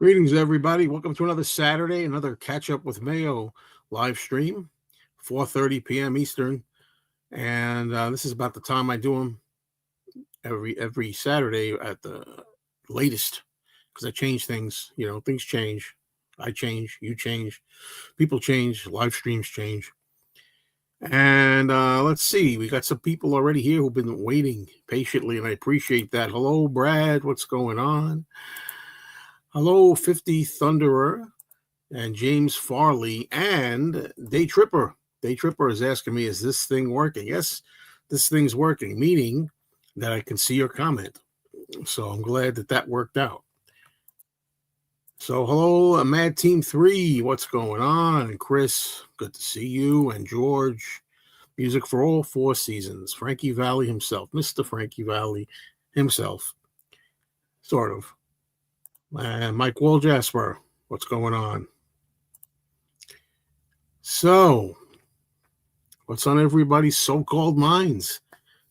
Greetings, everybody. Welcome to another Saturday, another Catch-Up with Mayo live stream, 4:30 p.m. Eastern. And this is about the time I do them every Saturday at the latest, because I change things. You know, things change. I change, you change, people change, live streams change. And let's see, we got some people already here who've been waiting patiently, and I appreciate that. Hello, Brad. What's going on? Hello, 50 Thunderer and James Farley and Day Tripper. Day Tripper is asking me, is this thing working? Yes, this thing's working, meaning that I can see your comment. So I'm glad that worked out. So hello, Mad Team 3. What's going on? And Chris, good to see you. And George, music for all 4 seasons. Frankie Valli himself, Mr. Frankie Valli himself, sort of. And Mike Waljasper, what's going on? So, what's on everybody's so-called minds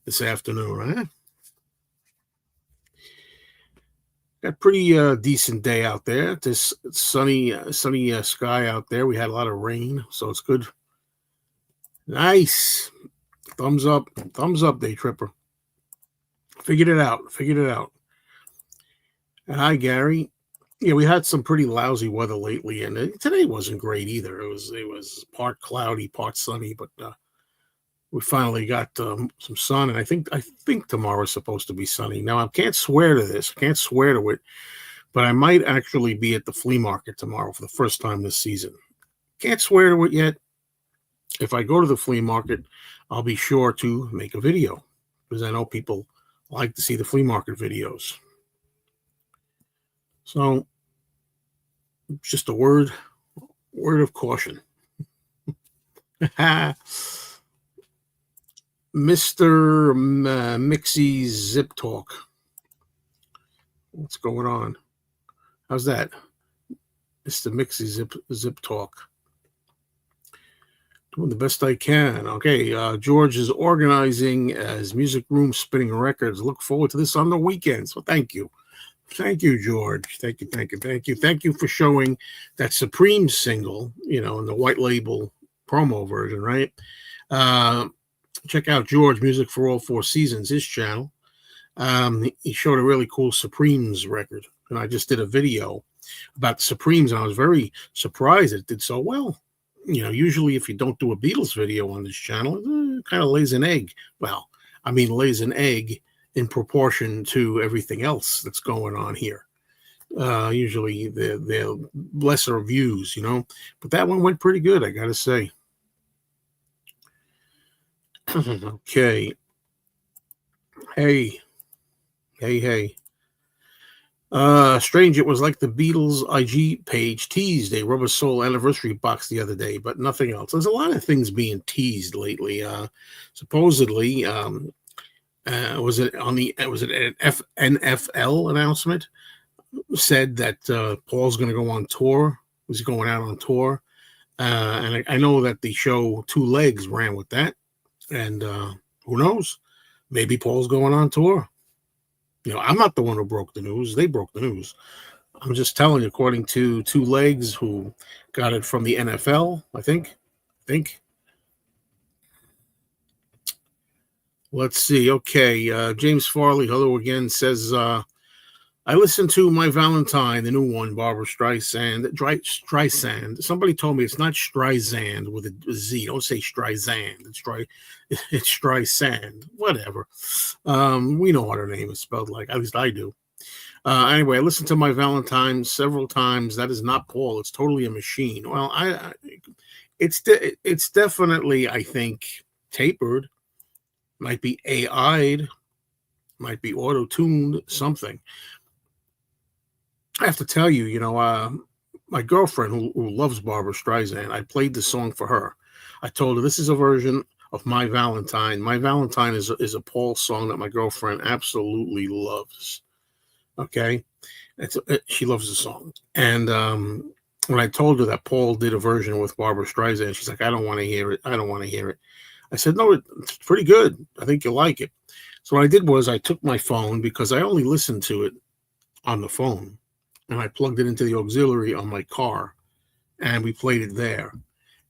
this afternoon, huh? Got pretty decent day out there. This sunny sky out there. We had a lot of rain, so it's good. Nice. Thumbs up, Day Tripper. Figured it out. Hi, Gary. Yeah, we had some pretty lousy weather lately, and today wasn't great either. It was part cloudy, part sunny, but we finally got some sun, and I think tomorrow's supposed to be sunny. Now, I can't swear to this. I can't swear to it, but I might actually be at the flea market tomorrow for the first time this season. Can't swear to it yet. If I go to the flea market, I'll be sure to make a video, because I know people like to see the flea market videos. So, just a word of caution. Mr. Mixie Zip Talk. What's going on? How's that? Mr. Mixie Zip Talk. Doing the best I can. Okay, George is organizing his music room, spinning records. Look forward to this on the weekends. Well, thank you. Thank you, George. Thank you. Thank you for showing that Supreme single, in the white label promo version, right? Check out George, Music for All 4 Seasons, his channel. He showed a really cool Supremes record, and I just did a video about the Supremes, and I was very surprised it did so well. Usually if you don't do a Beatles video on this channel, it kind of lays an egg. Well, I mean, lays an egg in proportion to everything else that's going on here. Usually they're lesser views, but that one went pretty good, I gotta say. Okay. Hey. Strange, it was like the Beatles IG page teased a Rubber Soul anniversary box the other day, but nothing else. There's a lot of things being teased lately. Supposedly, was it an NFL announcement? Said that Paul's going to go on tour. Was going out on tour, and I know that the show Two Legs ran with that. And who knows? Maybe Paul's going on tour. I'm not the one who broke the news. They broke the news. I'm just telling you, according to Two Legs, who got it from the NFL, I think. Let's see. Okay. James Farley, hello again, says, I listened to My Valentine, the new one, Barbara Streisand. Somebody told me it's not Streisand with a Z. Don't say Streisand. It's Streisand. Whatever. We know what her name is spelled like. At least I do. Anyway, I listened to My Valentine several times. That is not Paul. It's totally a machine. Well, it's definitely, I think, tapered. Might be AI'd. Might be auto-tuned. Something. I have to tell you, my girlfriend who loves Barbara Streisand, I played the song for her. I told her this is a version of My Valentine. My Valentine is a Paul song that my girlfriend absolutely loves. Okay? She loves the song. And when I told her that Paul did a version with Barbara Streisand, she's like, I don't want to hear it. I said, no, it's pretty good. I think you'll like it. So what I did was I took my phone, because I only listened to it on the phone. and I plugged it into the auxiliary on my car, and we played it there.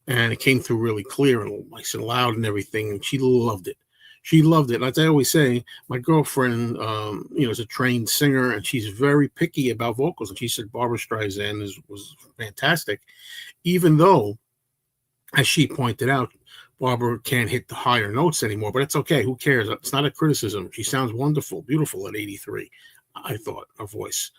And it came through really clear and nice and loud and everything. And she loved it. She loved it. As I always say, my girlfriend, is a trained singer, and she's very picky about vocals. And she said Barbara Streisand was fantastic, even though, as she pointed out, Barbara can't hit the higher notes anymore. But it's okay. Who cares? It's not a criticism. She sounds wonderful, beautiful at 83. I thought her voice.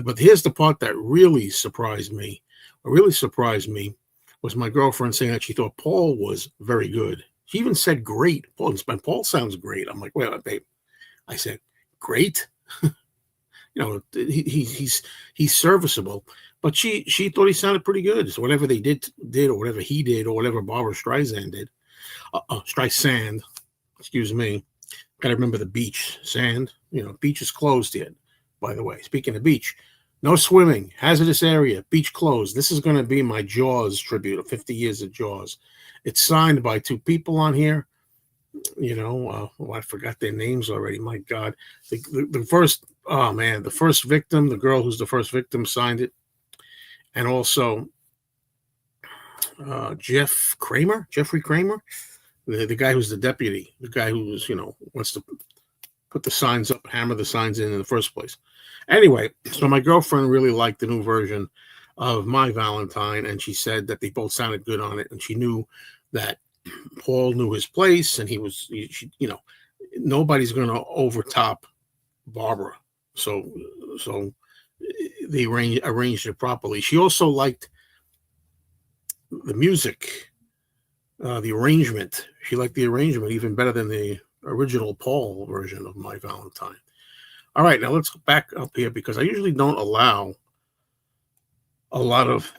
But here's the part that really surprised me. What really surprised me was my girlfriend saying that she thought Paul was very good. She even said great. Paul sounds great. I'm like, wait, babe. I said, great? He's serviceable. But she thought he sounded pretty good. So whatever they did, or whatever he did, or whatever Barbara Streisand did, Streisand, excuse me. Got to remember the beach, sand. Beach is closed yet, by the way. Speaking of beach, no swimming, hazardous area, beach closed. This is going to be my Jaws tribute of 50 years of Jaws. It's signed by two people on here. I forgot their names already. My God. The first victim, the girl who's the first victim signed it. And also Jeffrey Kramer, the guy who's the deputy, the guy who wants to put the signs up, hammer the signs in the first place. Anyway, so my girlfriend really liked the new version of My Valentine, and she said that they both sounded good on it, and she knew that Paul knew his place, and nobody's going to overtop Barbara. So they arranged it properly. She also liked the music, the arrangement. She liked the arrangement even better than the original Paul version of My Valentine. All right, now let's go back up here because I usually don't allow a lot of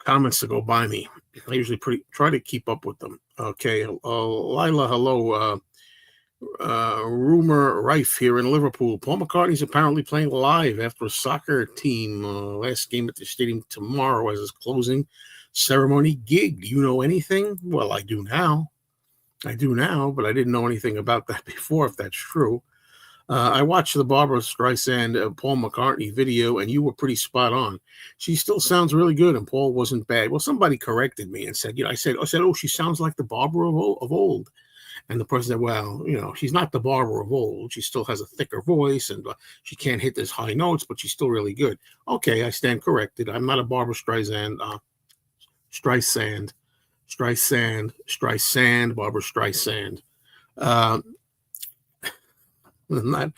comments to go by me. I usually try to keep up with them. Okay, Lila, hello. Rumor rife here in Liverpool. Paul McCartney's apparently playing live after a soccer team last game at the stadium tomorrow as his closing ceremony gig. Do you know anything? Well, I do now, but I didn't know anything about that before, if that's true. I watched the Barbara Streisand Paul McCartney video, and you were pretty spot on. She still sounds really good, and Paul wasn't bad. Well, somebody corrected me and said, I said, oh, she sounds like the Barbara of old. And the person said, well, she's not the Barbara of old. She still has a thicker voice, and she can't hit those high notes, but she's still really good. Okay, I stand corrected. I'm not a Barbara Streisand. Streisand, Barbara Streisand. Not,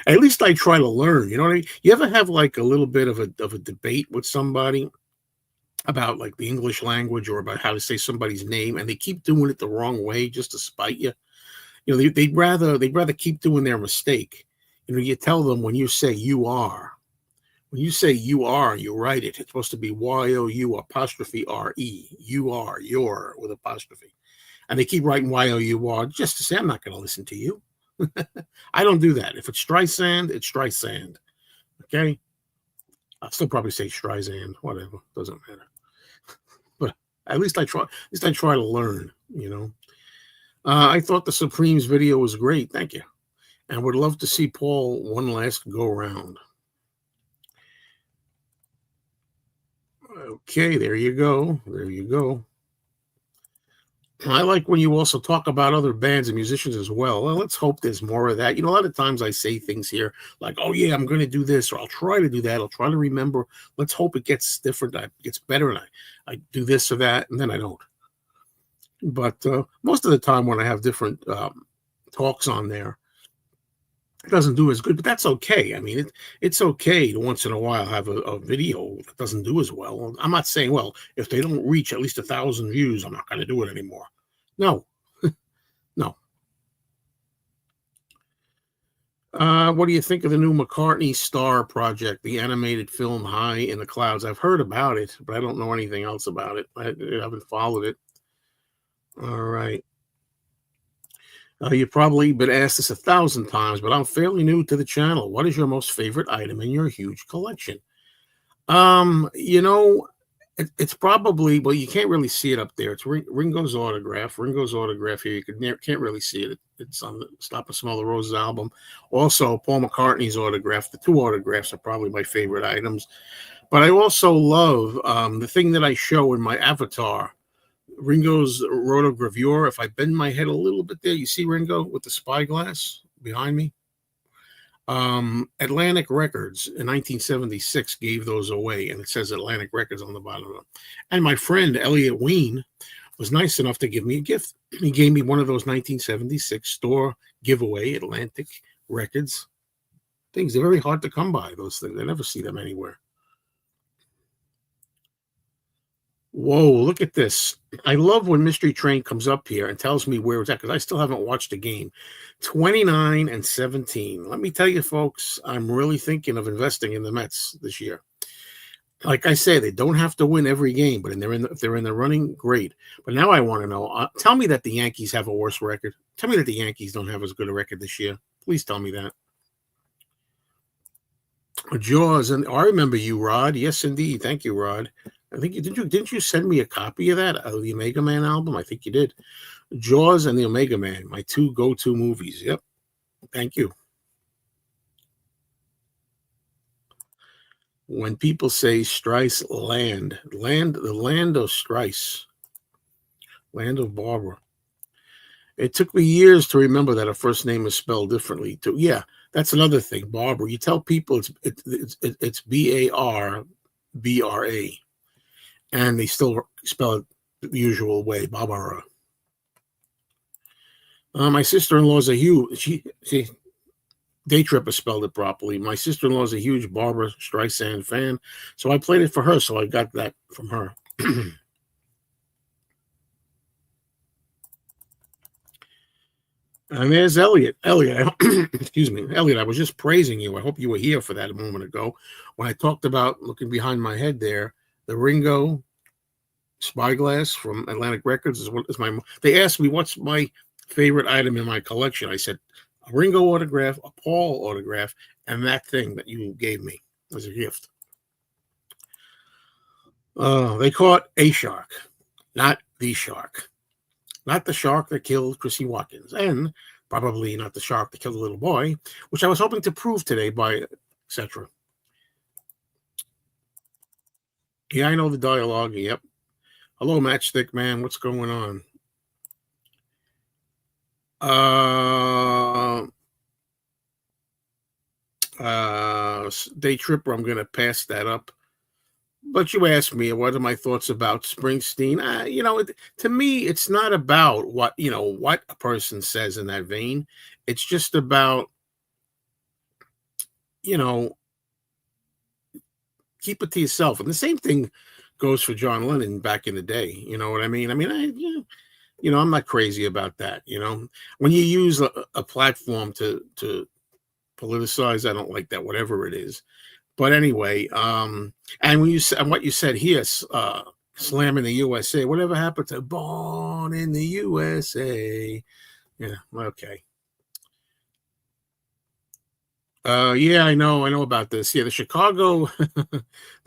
at least I try to learn. You know what I mean? You ever have like a little bit of a debate with somebody about like the English language or about how to say somebody's name, and they keep doing it the wrong way just to spite you? They'd rather keep doing their mistake. You tell them when you say you are, you write it. It's supposed to be YOU''RE. You are, your with apostrophe. And they keep writing YOUR just to say, I'm not going to listen to you. I don't do that. If it's Streisand, it's Streisand. Okay? I'll still probably say Streisand, whatever. Doesn't matter. But at least I try to learn, I thought the Supremes video was great. Thank you. And would love to see Paul one last go round. Okay, there you go. I like when you also talk about other bands and musicians as well. Well, let's hope there's more of that. A lot of times I say things here like, oh, yeah, I'm going to do this, or I'll try to do that. I'll try to remember. Let's hope it gets different. It gets better, and I do this or that, and then I don't. But most of the time when I have different talks on there, it doesn't do as good, but that's okay. I mean, it's okay to once in a while have a video that doesn't do as well. I'm not saying, well, if they don't reach at least 1,000 views, I'm not going to do it anymore. No, no. What do you think of the new McCartney Star project, the animated film High in the Clouds? I've heard about it, but I don't know anything else about it. I haven't followed it. All right. You've probably been asked this 1,000 times, but I'm fairly new to the channel. What is your most favorite item in your huge collection? It's probably, well, you can't really see it up there. It's Ringo's autograph. Ringo's autograph here. You can't really see it. It's on the Stop and Smell the Roses album. Also, Paul McCartney's autograph. The two autographs are probably my favorite items. But I also love the thing that I show in my avatar, Ringo's rotogravure. If I bend my head a little bit there, you see Ringo with the spyglass behind me? Atlantic Records in 1976 gave those away, and it says Atlantic Records on the bottom of them. And my friend Elliot Ween was nice enough to give me a gift. He gave me one of those 1976 store giveaway Atlantic Records things. They're very hard to come by, those things. I never see them anywhere. Whoa, look at this. I love when Mystery Train comes up here and tells me where it's at, because I still haven't watched the game. 29-17. Let me tell you, folks, I'm really thinking of investing in the Mets this year. Like I say, they don't have to win every game, but if they're in the running, great. But now I want to know, tell me that the Yankees have a worse record. Tell me that the Yankees don't have as good a record this year. Please tell me that. Jaws, and I remember you, Rod. Yes, indeed. Thank you, Rod. I think didn't you send me a copy of that, of the Omega Man album? I think you did. Jaws and the Omega Man, my two go-to movies. Yep. Thank you. When people say Strice land, the land of Strice, land of Barbara. It took me years to remember that her first name is spelled differently too. Yeah, that's another thing, Barbara. You tell people it's Barbra, and they still spell it the usual way, Barbara. My sister-in-law's a huge. She Day Tripper spelled it properly. My sister-in-law's a huge Barbra Streisand fan, so I played it for her. So I got that from her. And there's Elliot. Excuse me, Elliot. I was just praising you. I hope you were here for that a moment ago when I talked about looking behind my head there. The Ringo spyglass from Atlantic Records is my. They asked me what's my favorite item in my collection. I said a Ringo autograph, a Paul autograph, and that thing that you gave me as a gift. They caught a shark, not the shark. Not the shark that killed Chrissy Watkins, and probably not the shark that killed the little boy, which I was hoping to prove today by etc. Yeah, I know the dialogue. Yep. Hello, Matchstick Man. What's going on? Day Tripper, I'm going to pass that up. But you asked me, what are my thoughts about Springsteen? To me, it's not about what a person says in that vein. It's just about, keep it to yourself. And the same thing goes for John Lennon back in the day. You know what I mean? I'm not crazy about that. When you use a platform to politicize, I don't like that, whatever it is. But anyway, and when you said what you said here, slamming the USA, whatever happened to Born in the USA? Yeah, okay. Yeah, I know about this. Yeah, the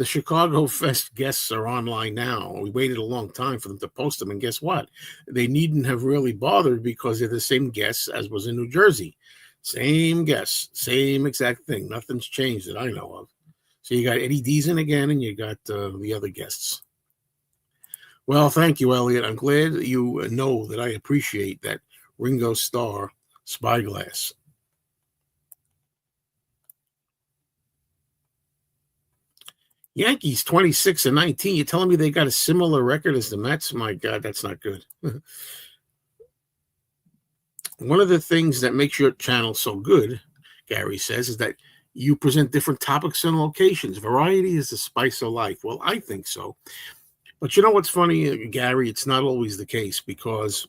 Chicago Fest guests are online now. We waited a long time for them to post them, and guess what? They needn't have really bothered because they're the same guests as was in New Jersey. Same guests, same exact thing. Nothing's changed that I know of. So you got Eddie Deason again, and you got the other guests. Well, thank you, Elliot. I'm glad you know that I appreciate that Ringo Starr spyglass. Yankees 26-19. You're telling me they got a similar record as the Mets? My God, that's not good. One of the things that makes your channel so good, Gary says, is that you present different topics and locations. Variety is the spice of life. Well, I think so. But you know what's funny, Gary? It's not always the case, because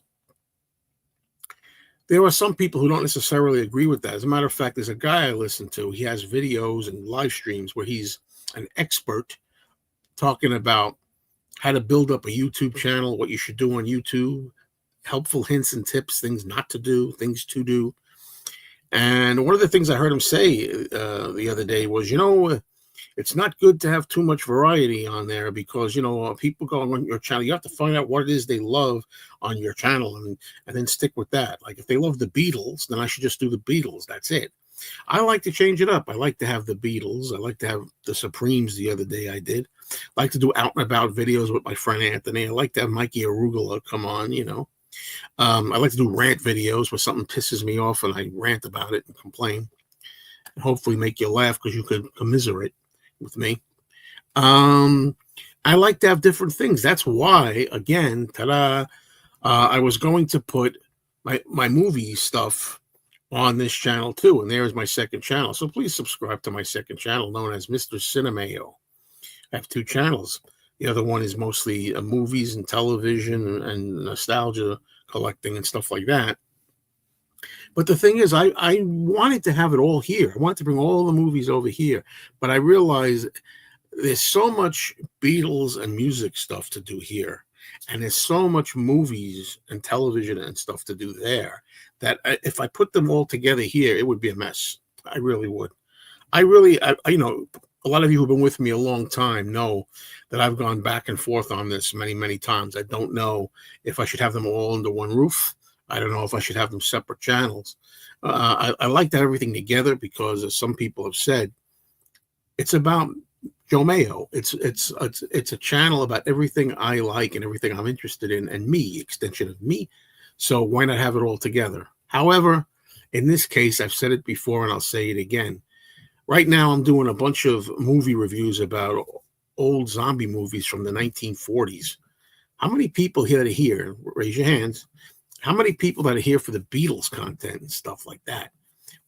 there are some people who don't necessarily agree with that. As a matter of fact, there's a guy I listen to. He has videos and live streams where he's an expert talking about how to build up a YouTube channel, what you should do on YouTube, helpful hints and tips, things not to do, things to do. And one of the things I heard him say the other day was, It's not good to have too much variety on there because people go on your channel. You have to find out what it is they love on your channel and then stick with that. Like if they love the Beatles, then I should just do the Beatles. That's it. I like to change it up. I like to have the Beatles. I like to have the Supremes. The other day I did. I like to do out and about videos with my friend Anthony. I like to have Mikey Arugula come on. I like to do rant videos where something pisses me off and I rant about it and complain. And hopefully make you laugh because you could commiserate with me. I like to have different things. That's why, again, ta-da, I was going to put my movie stuff on this channel too, and there's my second channel. So please subscribe to my second channel known as Mr. Cinemayo. I have two channels. The other one is mostly movies and television and nostalgia collecting and stuff like that. But the thing is, I wanted to have it all here. I wanted to bring all the movies over here. But I realized there's so much Beatles and music stuff to do here. And there's so much movies and television and stuff to do there that if I put them all together here, it would be a mess. I really would. I a lot of you who've been with me a long time know that I've gone back and forth on this many, many times. I don't know if I should have them all under one roof. I don't know if I should have them separate channels. I like to have everything together because, as some people have said, it's about Joe Mayo. It's a channel about everything I like and everything I'm interested in, and me, extension of me. So why not have it all together? However, in this case, I've said it before and I'll say it again. Right now, I'm doing a bunch of movie reviews about old zombie movies from the 1940s. How many people here that are here? Raise your hands. How many people that are here for the Beatles content and stuff like that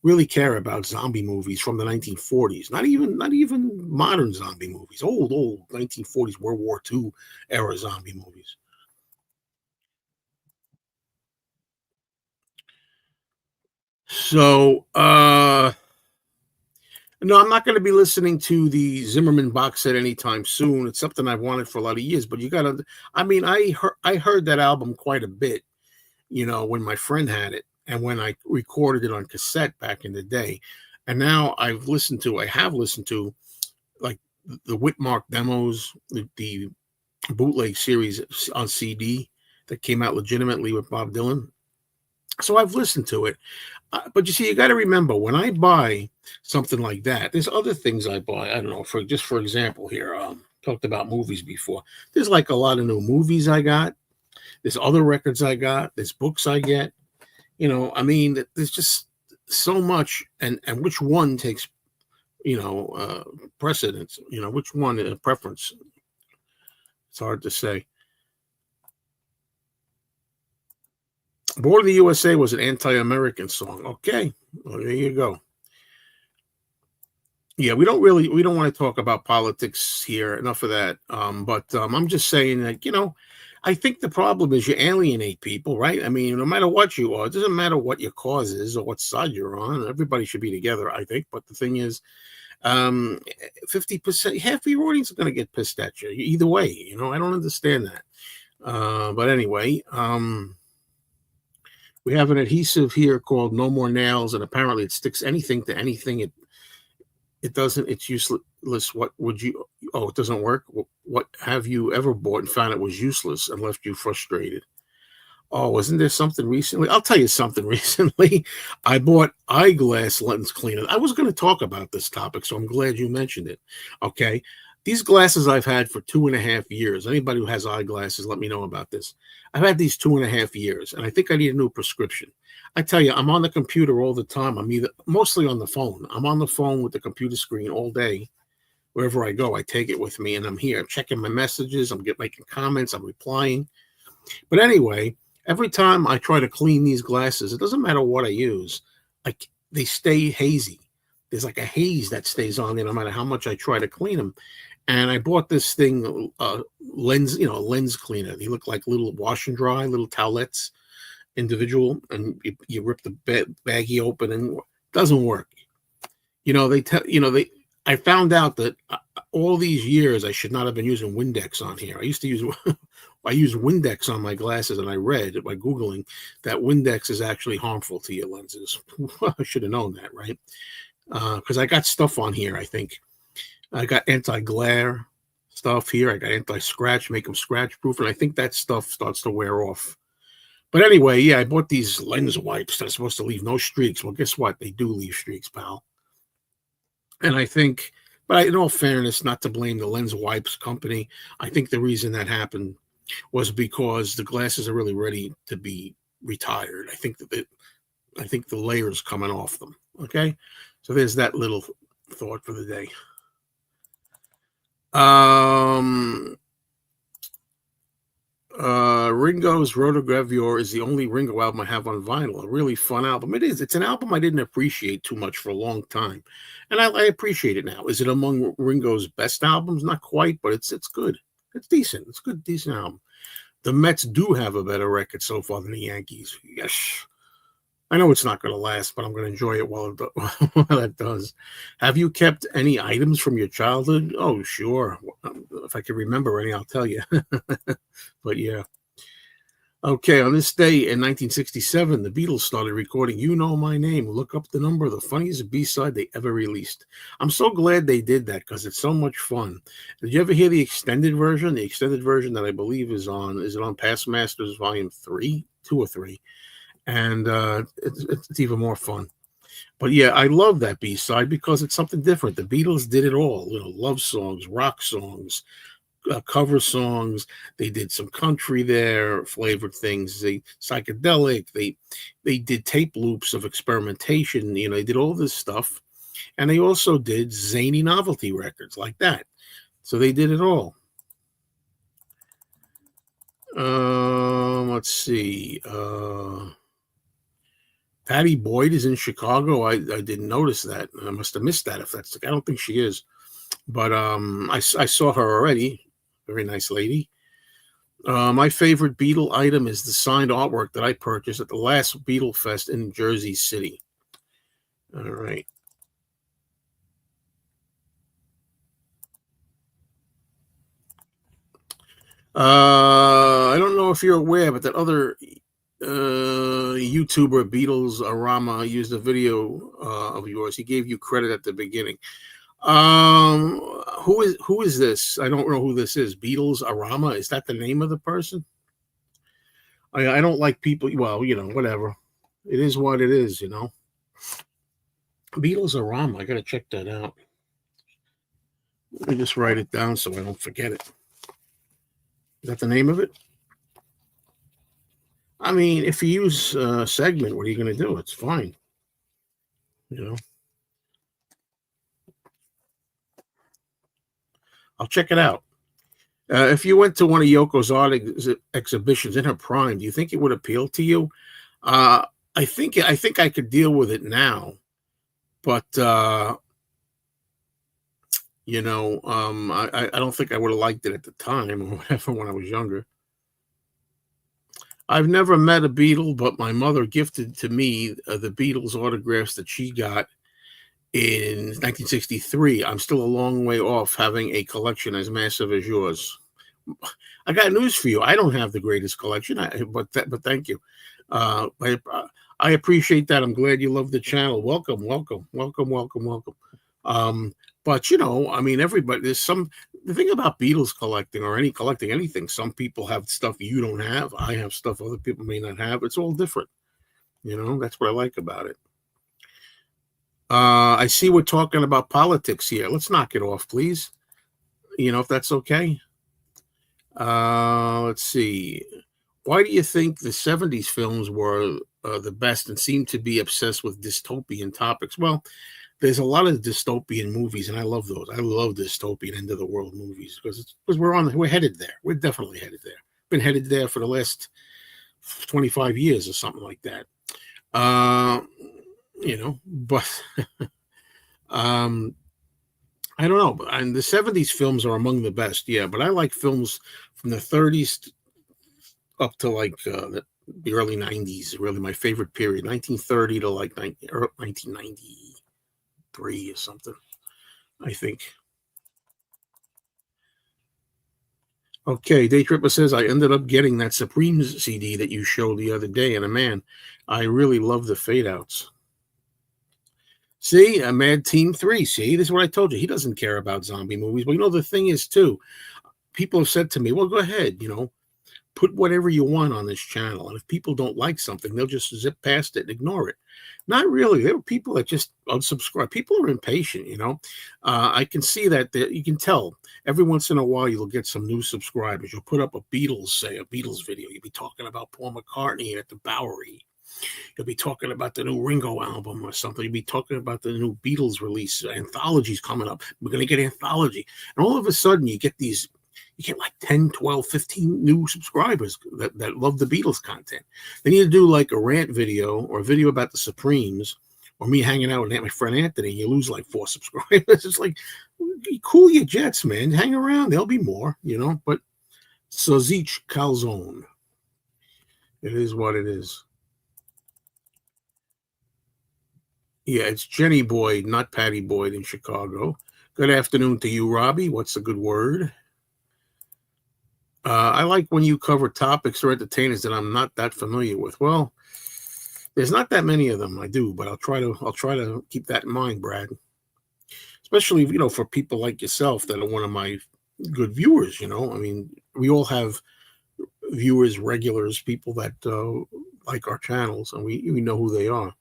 really care about zombie movies from the 1940s? Not even modern zombie movies. Old 1940s World War II era zombie movies. So, no, I'm not going to be listening to the Zimmerman box set anytime soon. It's something I've wanted for a lot of years, but you got to. I mean, I heard that album quite a bit, when my friend had it and when I recorded it on cassette back in the day. And now I have listened to like the Whitmark demos, the bootleg series on CD that came out legitimately with Bob Dylan. So I've listened to it. But you see, you got to remember, when I buy something like that, there's other things I buy. I don't know, for example here, talked about movies before. There's like a lot of new movies I got. There's other records I got. There's books I get. I mean, there's just so much, and which one takes, precedence, which one preference. It's hard to say. Born of the USA was an anti-American song. Okay, well, there you go. Yeah, we don't want to talk about politics here. Enough of that. But I'm just saying that, I think the problem is you alienate people, right? I mean, no matter what you are, it doesn't matter what your cause is or what side you're on. Everybody should be together, I think. But the thing is, 50%, half of your audience are going to get pissed at you either way. I don't understand that. But anyway, we have an adhesive here called No More Nails, and apparently it sticks anything to anything. It doesn't. It's useless. What would you? Oh, it doesn't work. What have you ever bought and found it was useless and left you frustrated? Oh, wasn't there something recently? I'll tell you something recently. I bought eyeglass lens cleaner. I was going to talk about this topic, so I'm glad you mentioned it. Okay. These glasses I've had for 2.5 years. Anybody who has eyeglasses, let me know about this. I've had these 2.5 years, and I think I need a new prescription. I tell you, I'm on the computer all the time. I'm mostly on the phone. I'm on the phone with the computer screen all day. Wherever I go, I take it with me, and I'm here checking my messages. I'm making comments. I'm replying. But anyway, every time I try to clean these glasses, it doesn't matter what I use, they stay hazy. There's like a haze that stays on there no matter how much I try to clean them. And I bought this thing, lens cleaner. They look like little wash and dry, little towelettes, individual, and you rip the baggie open and it doesn't work. I found out that all these years I should not have been using Windex on here. I used Windex on my glasses, and I read by Googling that Windex is actually harmful to your lenses. I should have known that, right? Because I got stuff on here, I think. I got anti-glare stuff here. I got anti-scratch, make them scratch proof, and I think that stuff starts to wear off. But anyway, yeah, I bought these lens wipes that are supposed to leave no streaks. Well, guess what? They do leave streaks, pal. And I think, but in all fairness, not to blame the lens wipes company, I think the reason that happened was because the glasses are really ready to be retired. I think the layer's coming off them. Okay, so there's that little thought for the day. Ringo's Rotogravure is the only Ringo album I have on vinyl. A really fun album. It is. It's an album I didn't appreciate too much for a long time, and I appreciate it now. Is it among Ringo's best albums? Not quite, but it's good. It's decent. It's a good, decent album. The Mets do have a better record so far than the Yankees. Yes. I know it's not going to last, but I'm going to enjoy it while it does. Have you kept any items from your childhood? Oh, sure. If I can remember any, I'll tell you. But yeah. Okay, on this day in 1967, the Beatles started recording You Know My Name. Look up the number, the funniest B-side they ever released. I'm so glad they did that because it's so much fun. Did you ever hear the extended version? The extended version that I believe is it on Past Masters Volume 3? 2 or 3? And it's even more fun. But yeah, I love that B-side because it's something different. The Beatles did it all, love songs, rock songs, cover songs. They did some country there, flavored things. They psychedelic. They did tape loops of experimentation. They did all this stuff, and they also did zany novelty records like that. So they did it all. Let's see. Patty Boyd is in Chicago. I didn't notice that. I must have missed that. If that's, I don't think she is, but I saw her already. Very nice lady. My favorite Beatle item is the signed artwork that I purchased at the last Beatle Fest in Jersey City. All right. I don't know if you're aware, but that other YouTuber Beatles Arama used a video of yours. He gave you credit at the beginning. Who is this? I don't know who this is. Beatles Arama, is that the name of the person? I don't like people. Well, whatever. It is what it is. Beatles Arama. I gotta check that out. Let me just write it down so I don't forget it. Is that the name of it? I mean, if you use a segment, what are you going to do? It's fine. I'll check it out. If you went to one of Yoko's art exhibitions in her prime, do you think it would appeal to you? I think I could deal with it now, but I don't think I would have liked it at the time or whatever when I was younger. I've never met a Beatle, but my mother gifted to me the Beatles autographs that she got in 1963. I'm still a long way off having a collection as massive as yours. I got news for you. I don't have the greatest collection, but thank you. I appreciate that. I'm glad you love the channel. Welcome. But I mean, everybody. The thing about Beatles collecting or collecting anything. Some people have stuff you don't have. I have stuff other people may not have. It's all different. That's what I like about it. I see we're talking about politics here. Let's knock it off, please. If that's okay. Let's see. Why do you think the 70s films were the best and seem to be obsessed with dystopian topics? Well, there's a lot of dystopian movies, and I love those. I love dystopian end of the world movies because we're headed there. We're definitely headed there. Been headed there for the last 25 years or something like that. But I don't know. And the 70s films are among the best, yeah. But I like films from the 30s up to like the early 90s. Really, my favorite period, 1930 to like 1993 or something, I think. Okay, Day Tripper says, I ended up getting that Supremes CD that you showed the other day, and man, I really love the fade outs. See, a Mad Team 3. See, this is what I told you. He doesn't care about zombie movies. But the thing is, too, people have said to me, well, go ahead, put whatever you want on this channel. And if people don't like something, they'll just zip past it and ignore it. Not really. There are people that just unsubscribe. People are impatient. I can see that. You can tell every once in a while you'll get some new subscribers. You'll put up a Beatles video. You'll be talking about Paul McCartney at the Bowery. You'll be talking about the new Ringo album or something. You'll be talking about the new Beatles release. Anthologies coming up. We're going to get anthology. And all of a sudden you get like 10, 12, 15 new subscribers that love the Beatles content. They need to do like a rant video or a video about the Supremes or me hanging out with my friend Anthony. And you lose like 4 subscribers. It's like, cool your jets, man. Hang around. There'll be more, but Sausage Calzone. It is what it is. Yeah, it's Jenny Boyd, not Patty Boyd in Chicago. Good afternoon to you, Robbie. What's a good word? I like when you cover topics or entertainers that I'm not that familiar with. Well, there's not that many of them. I do, but I'll try to keep that in mind, Brad. Especially, for people like yourself that are one of my good viewers. I mean, we all have viewers, regulars, people that like our channels, and we know who they are.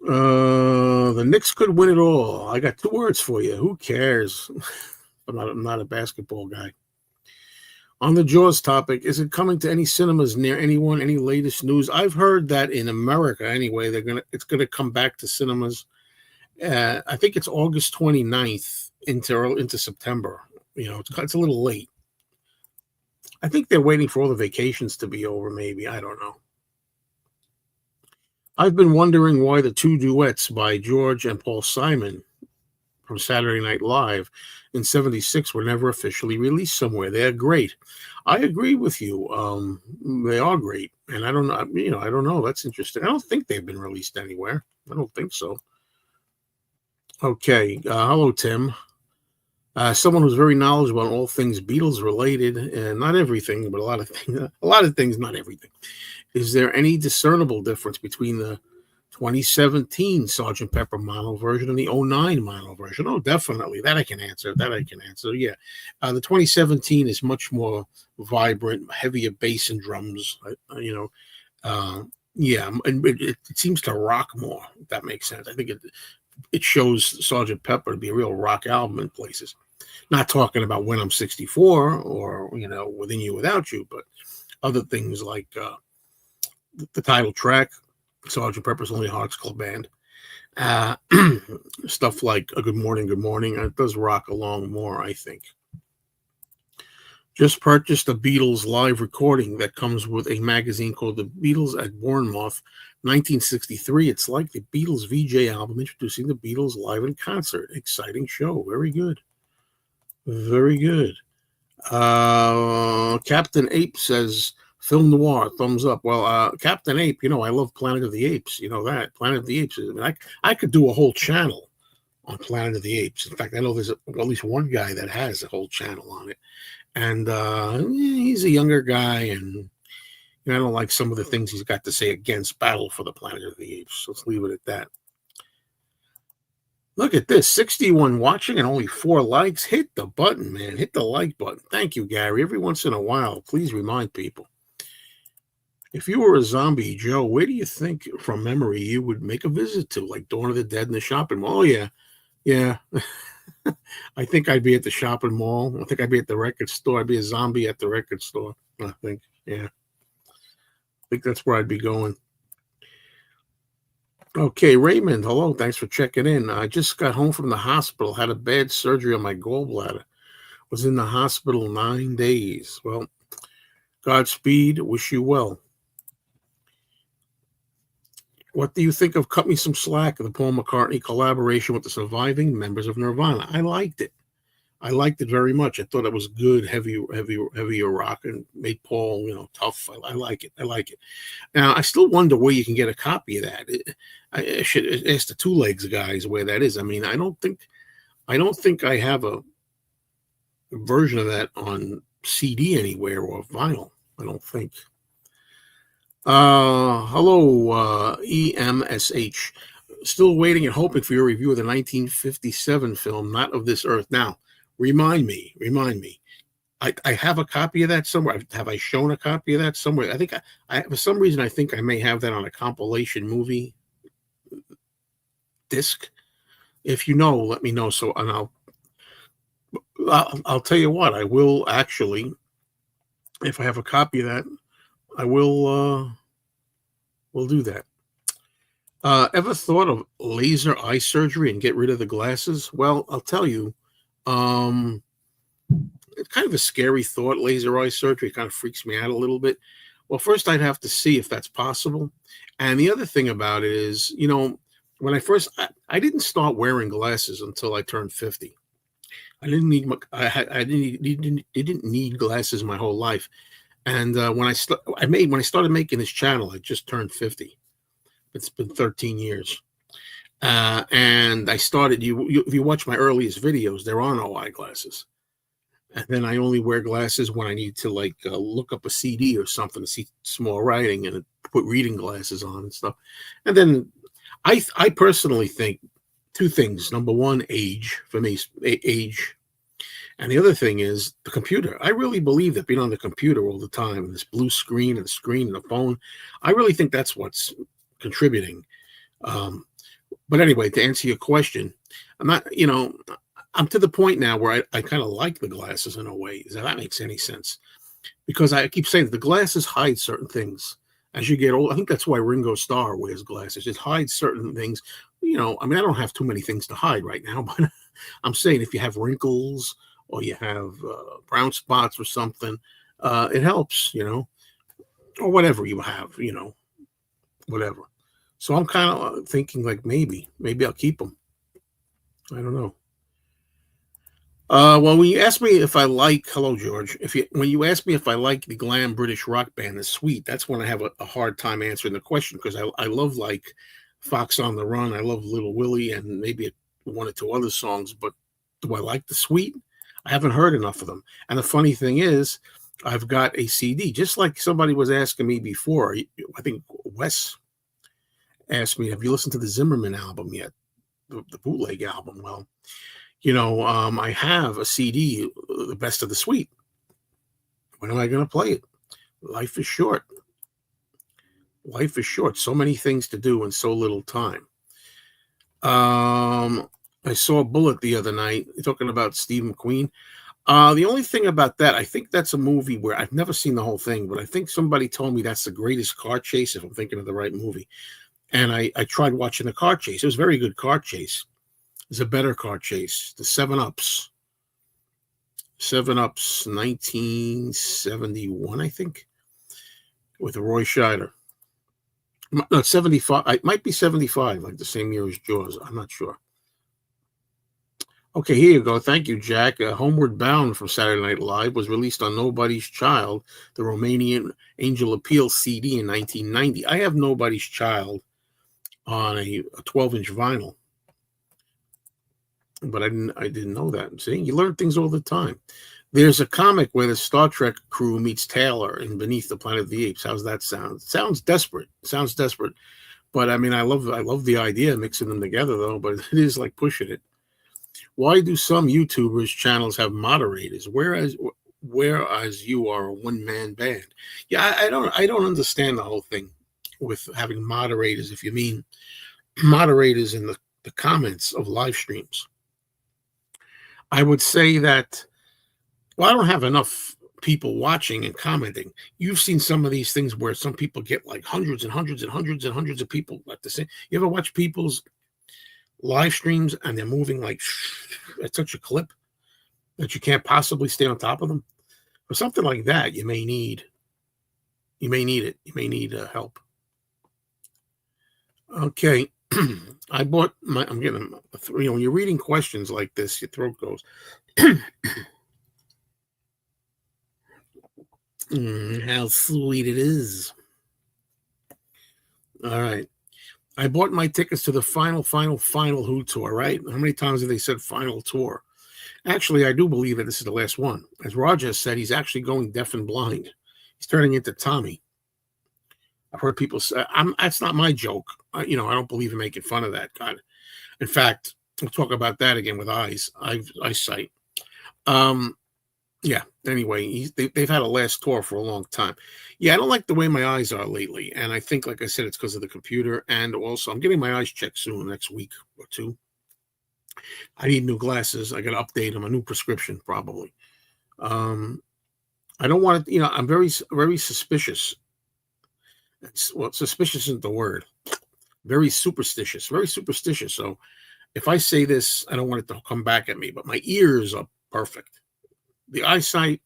The Knicks could win it all. I got 2 words for you. Who cares? I'm not a basketball guy. On the Jaws topic, is it coming to any cinemas near anyone? Any latest news? I've heard that in America, anyway, it's gonna come back to cinemas. I think it's August 29th into September. It's a little late. I think they're waiting for all the vacations to be over. Maybe, I don't know. I've been wondering why the 2 duets by George and Paul Simon from Saturday Night Live in '76 were never officially released somewhere. They are great. I agree with you. They are great. And I don't know, I don't know. That's interesting. I don't think they've been released anywhere. I don't think so. Okay. Hello, Tim. Someone who's very knowledgeable on all things Beatles related, and not everything, but a lot of things, not everything. Is there any discernible difference between the 2017 Sgt. Pepper mono version and the 09 mono version? Oh, definitely. That I can answer. Yeah. The 2017 is much more vibrant, heavier bass and drums, yeah, and it seems to rock more, if that makes sense. I think it shows Sgt. Pepper to be a real rock album in places. Not talking about When I'm 64 or, Within You Without You, but other things like the title track, Sgt. Pepper's Lonely Hearts Club Band. Stuff like a Good Morning, Good Morning. It does rock along more, I think. Just purchased a Beatles live recording that comes with a magazine called The Beatles at Bournemouth, 1963. It's like the Beatles VJ album introducing the Beatles live in concert. Exciting show. Very good. Very good. Captain Ape says, Film Noir, thumbs up. Well, Captain Ape, I love Planet of the Apes. You know that. Planet of the Apes. I could do a whole channel on Planet of the Apes. In fact, I know there's at least one guy that has a whole channel on it. And he's a younger guy, and I don't like some of the things he's got to say against Battle for the Planet of the Apes. Let's leave it at that. Look at this, 61 watching and only 4 likes. Hit the button, man. Hit the like button. Thank you, Gary. Every once in a while, please remind people. If you were a zombie, Joe, where do you think, from memory, you would make a visit to? Like Dawn of the Dead and the shopping mall? Oh, yeah. Yeah. I think I'd be at the shopping mall. I think I'd be at the record store. I'd be a zombie at the record store, I think. Yeah. I think that's where I'd be going. Okay, Raymond, hello. Thanks for checking in. I just got home from the hospital, had a bad surgery on my gallbladder. Was in the hospital 9 days. Well, Godspeed. Wish you well. What do you think of Cut Me Some Slack, the Paul McCartney collaboration with the surviving members of Nirvana? I liked it. I liked it very much. I thought it was good, heavier rock, and made Paul, tough. I like it. Now, I still wonder where you can get a copy of that. I should ask the Two Legs guys where that is. I mean, I don't think I have a version of that on CD anywhere or vinyl. I don't think. Hello, EMSH. Still waiting and hoping for your review of the 1957 film, Not of This Earth. Now, remind me. I have a copy of that somewhere. Have I shown a copy of that somewhere? I think I for some reason, I think I may have that on a compilation movie disc. If you know, let me know. So, and I'll tell you what, I will actually, if I have a copy of that, I will do that. Ever thought of laser eye surgery and get rid of the glasses? Well, I'll tell you, it's kind of a scary thought. Laser eye surgery kind of freaks me out a little bit. Well, first I'd have to see if that's possible. And the other thing about it is, when I didn't start wearing glasses until I turned 50. I didn't need didn't need glasses my whole life. And when I started making this channel, I just turned 50. It's been 13 years. And I started, if you watch my earliest videos, there are no eyeglasses. And then I only wear glasses when I need to look up a CD or something to see small writing and put reading glasses on and stuff. And then I personally think two things. Number one, age for me, age. And the other thing is the computer. I really believe that being on the computer all the time, this blue screen and the screen and the phone, I really think that's what's contributing. But anyway, to answer your question, I'm to the point now where I kind of like the glasses in a way. Does that makes any sense? Because I keep saying that the glasses hide certain things. As you get old, I think that's why Ringo Starr wears glasses. It hides certain things. I don't have too many things to hide right now, but I'm saying if you have wrinkles or you have brown spots or something, it helps, or whatever you have, whatever. So I'm kind of thinking maybe I'll keep them. I don't know. Well, when you ask me if I like, hello, George. When you ask me if I like the glam British rock band, The Sweet, that's when I have a hard time answering the question, because I love Fox on the Run. I love Little Willie and maybe one or two other songs. But do I like The Sweet? I haven't heard enough of them. And the funny thing is, I've got a CD, just like somebody was asking me before. I think Wes asked me, have you listened to the Zimmerman album yet? The bootleg album. Well, I have a CD, The Best of the Sweet. When am I going to play it? Life is short. Life is short. So many things to do in so little time. I saw Bullet the other night, talking about Steve McQueen. The only thing about that, I think that's a movie where I've never seen the whole thing, but I think somebody told me that's the greatest car chase, if I'm thinking of the right movie. And I tried watching the car chase. It was a very good car chase. It's a better car chase. The 7-Ups. 7-Ups, 1971, I think, with Roy Scheider. No, 75. It might be 75, like the same year as Jaws. I'm not sure. Okay, here you go. Thank you, Jack. Homeward Bound from Saturday Night Live was released on Nobody's Child, the Romanian Angel Appeal CD in 1990. I have Nobody's Child on a 12-inch vinyl. But I didn't know that. See, you learn things all the time. There's a comic where the Star Trek crew meets Taylor in Beneath the Planet of the Apes. How's that sound? Sounds desperate. But I mean, I love the idea of mixing them together, though. But it is like pushing it. Why do some YouTubers channels have moderators, whereas you are a one-man band? Yeah, I don't understand the whole thing with having moderators. If you mean moderators in the comments of live streams. I would say that, well, I don't have enough people watching and commenting. You've seen some of these things where some people get like hundreds and hundreds and hundreds and hundreds of people at the same. You ever watch people's live streams and they're moving like at such a clip that you can't possibly stay on top of them? For something like that, you may need it. You may need help. Okay. I'm getting, when you're reading questions like this, your throat goes. How sweet it is. All right. I bought my tickets to the final Who tour, right? How many times have they said final tour? Actually, I do believe that this is the last one. As Roger said, he's actually going deaf and blind. He's turning into Tommy. I've heard people say, that's not my joke. I don't believe in making fun of that. God, in fact, we'll talk about that again with eyesight. Um, yeah. Anyway, they've had a last tour for a long time. Yeah, I don't like the way my eyes are lately, and I think, like I said, it's because of the computer, and also I'm getting my eyes checked soon, next week or two. I need new glasses. I got to update them, a new prescription probably. Um, I don't want to, I'm very suspicious. Well, suspicious isn't the word. Very superstitious, very superstitious. So if I say this, I don't want it to come back at me. But my ears are perfect. The eyesight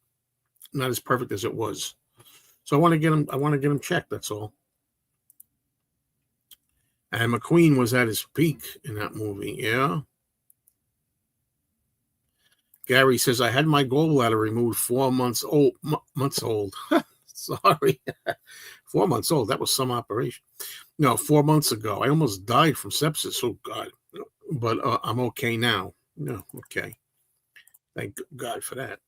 not as perfect as it was. So I want to get them. I want to get them checked. That's all. And McQueen was at his peak in that movie. Yeah. Gary says I had my gallbladder removed 4 months old. Months old. Sorry, 4 months old. That was some operation. No, 4 months ago. I almost died from sepsis. Oh God. But I'm okay now. No, okay. Thank God for that.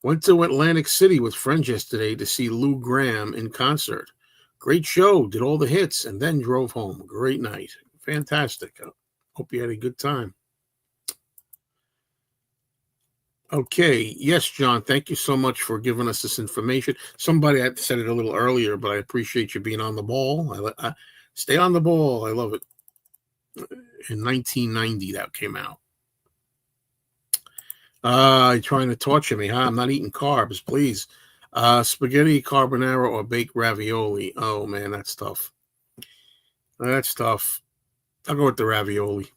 Went to Atlantic City with friends yesterday to see Lou Gramm in concert. Great show, did all the hits, and then drove home. Great night. Fantastic. Hope you had a good time. Okay. Yes, John, thank you so much for giving us this information. Somebody had said it a little earlier, but I appreciate you being on the ball. I stay on the ball. I love it. In 1990, that came out. You're trying to torture me, huh? I'm not eating carbs, please. Spaghetti carbonara or baked ravioli. Oh man, that's tough. That's tough. I'll go with the ravioli.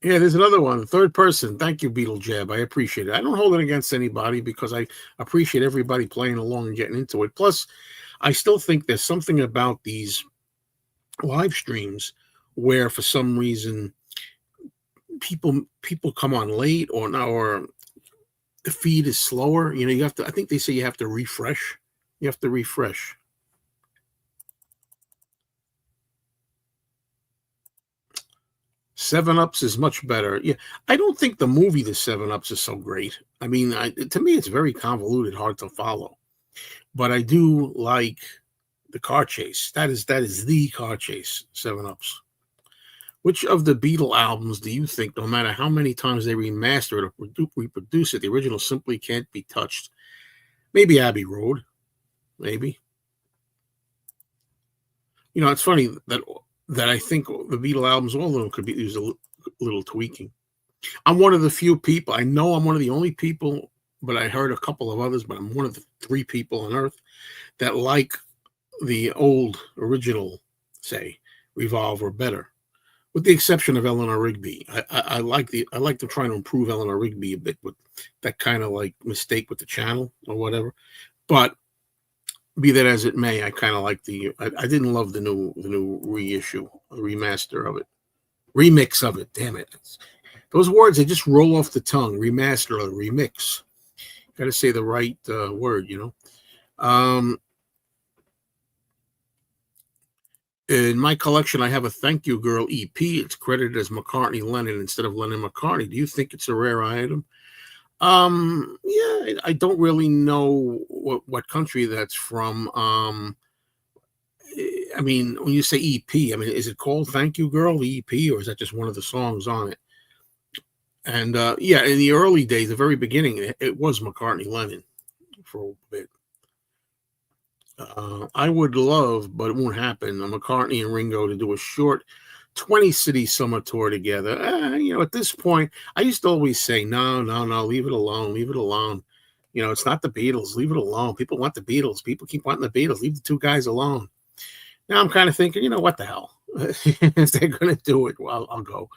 Yeah, there's another one. Third person. Thank you, Beetle Jab. I appreciate it. I don't hold it against anybody because I appreciate everybody playing along and getting into it. Plus, I still think there's something about these live streams where for some reason people come on late or the feed is slower. You have to, I think they say you have to refresh. You have to refresh. Seven Ups is much better. Yeah, I don't think the movie The Seven Ups is so great. I mean, to me, it's very convoluted, hard to follow. But I do like the car chase. That is the car chase. Seven Ups. Which of the Beatle albums do you think, no matter how many times they remaster it or reproduce it, the original simply can't be touched? Maybe Abbey Road. Maybe. It's funny that I think the Beatle albums, all of them, could be used a little tweaking. I'm one of the few people. I know I'm one of the only people, but I heard a couple of others. But I'm one of the 3 people on Earth that like the old original, say, Revolver better, with the exception of Eleanor Rigby. I like them trying to improve Eleanor Rigby a bit with that kind of like mistake with the channel or whatever. But be that as it may, I kind of like I didn't love the new reissue, remaster of it, remix of it. Damn it. Those words, they just roll off the tongue. Remaster or remix. Got to say the right word, In my collection, I have a Thank You Girl EP. It's credited as McCartney Lennon instead of Lennon McCartney. Do you think it's a rare item? Yeah, I don't really know what country that's from. I mean, when you say EP, I mean, is it called Thank You Girl, the EP, or is that just one of the songs on it? And yeah, in the early days, the very beginning, it was McCartney Lennon for a bit. I would love, but it won't happen, McCartney and Ringo to do a short 20-city summer tour together. At this point, I used to always say, no, leave it alone, leave it alone. It's not the Beatles, leave it alone. People want the Beatles. People keep wanting the Beatles. Leave the 2 guys alone. Now I'm kind of thinking, what the hell? If they're going to do it, well, I'll go.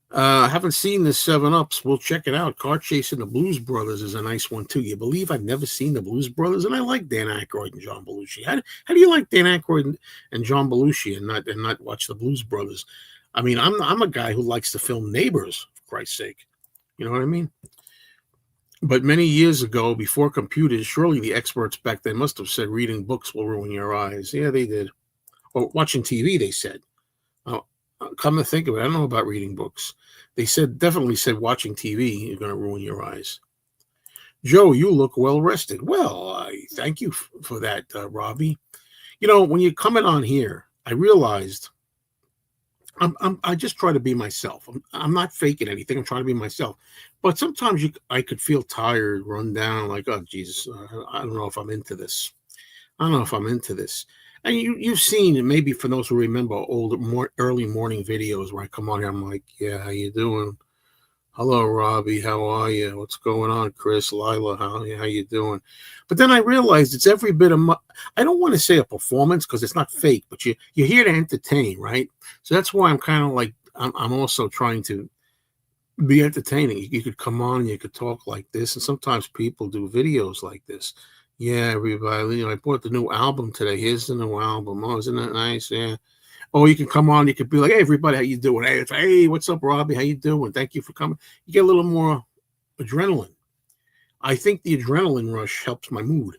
I haven't seen the 7 Ups. We'll check it out. Car Chasing the Blues Brothers is a nice one too. You believe I've never seen the Blues Brothers, and I like Dan Aykroyd and John Belushi. How do you like Dan Aykroyd and John Belushi and not watch the Blues Brothers? I mean, I'm a guy who likes to film Neighbors, for Christ's sake. You know what I mean? But many years ago, before computers, surely the experts back then must have said reading books will ruin your eyes. Yeah, they did. Or watching TV, they said. Come to think of it, I don't know about reading books. They definitely said watching TV is going to ruin your eyes. Joe, you look well rested. Well, I thank you for that, Robbie. You know, when you comment on here, I realized I just try to be myself. I'm not faking anything. I'm trying to be myself. But sometimes I could feel tired, run down, like, oh Jesus, I don't know if I'm into this. I don't know if I'm into this. And you've seen, and maybe for those who remember old, more early morning videos where I come on here, I'm like, yeah, how you doing? Hello, Robbie. How are you? What's going on, Chris? Lila, how you doing? But then I realized it's every bit of I don't want to say a performance because it's not fake, but you're here to entertain, right? So that's why I'm kind of like I'm also trying to be entertaining. You could come on and you could talk like this, and sometimes people do videos like this. Yeah, everybody. I bought the new album today. Here's the new album. Oh, isn't that nice? Yeah. Or you can come on, you could be like, hey, everybody, how you doing? Hey, hey, what's up, Robbie? How you doing? Thank you for coming. You get a little more adrenaline. I think the adrenaline rush helps my mood,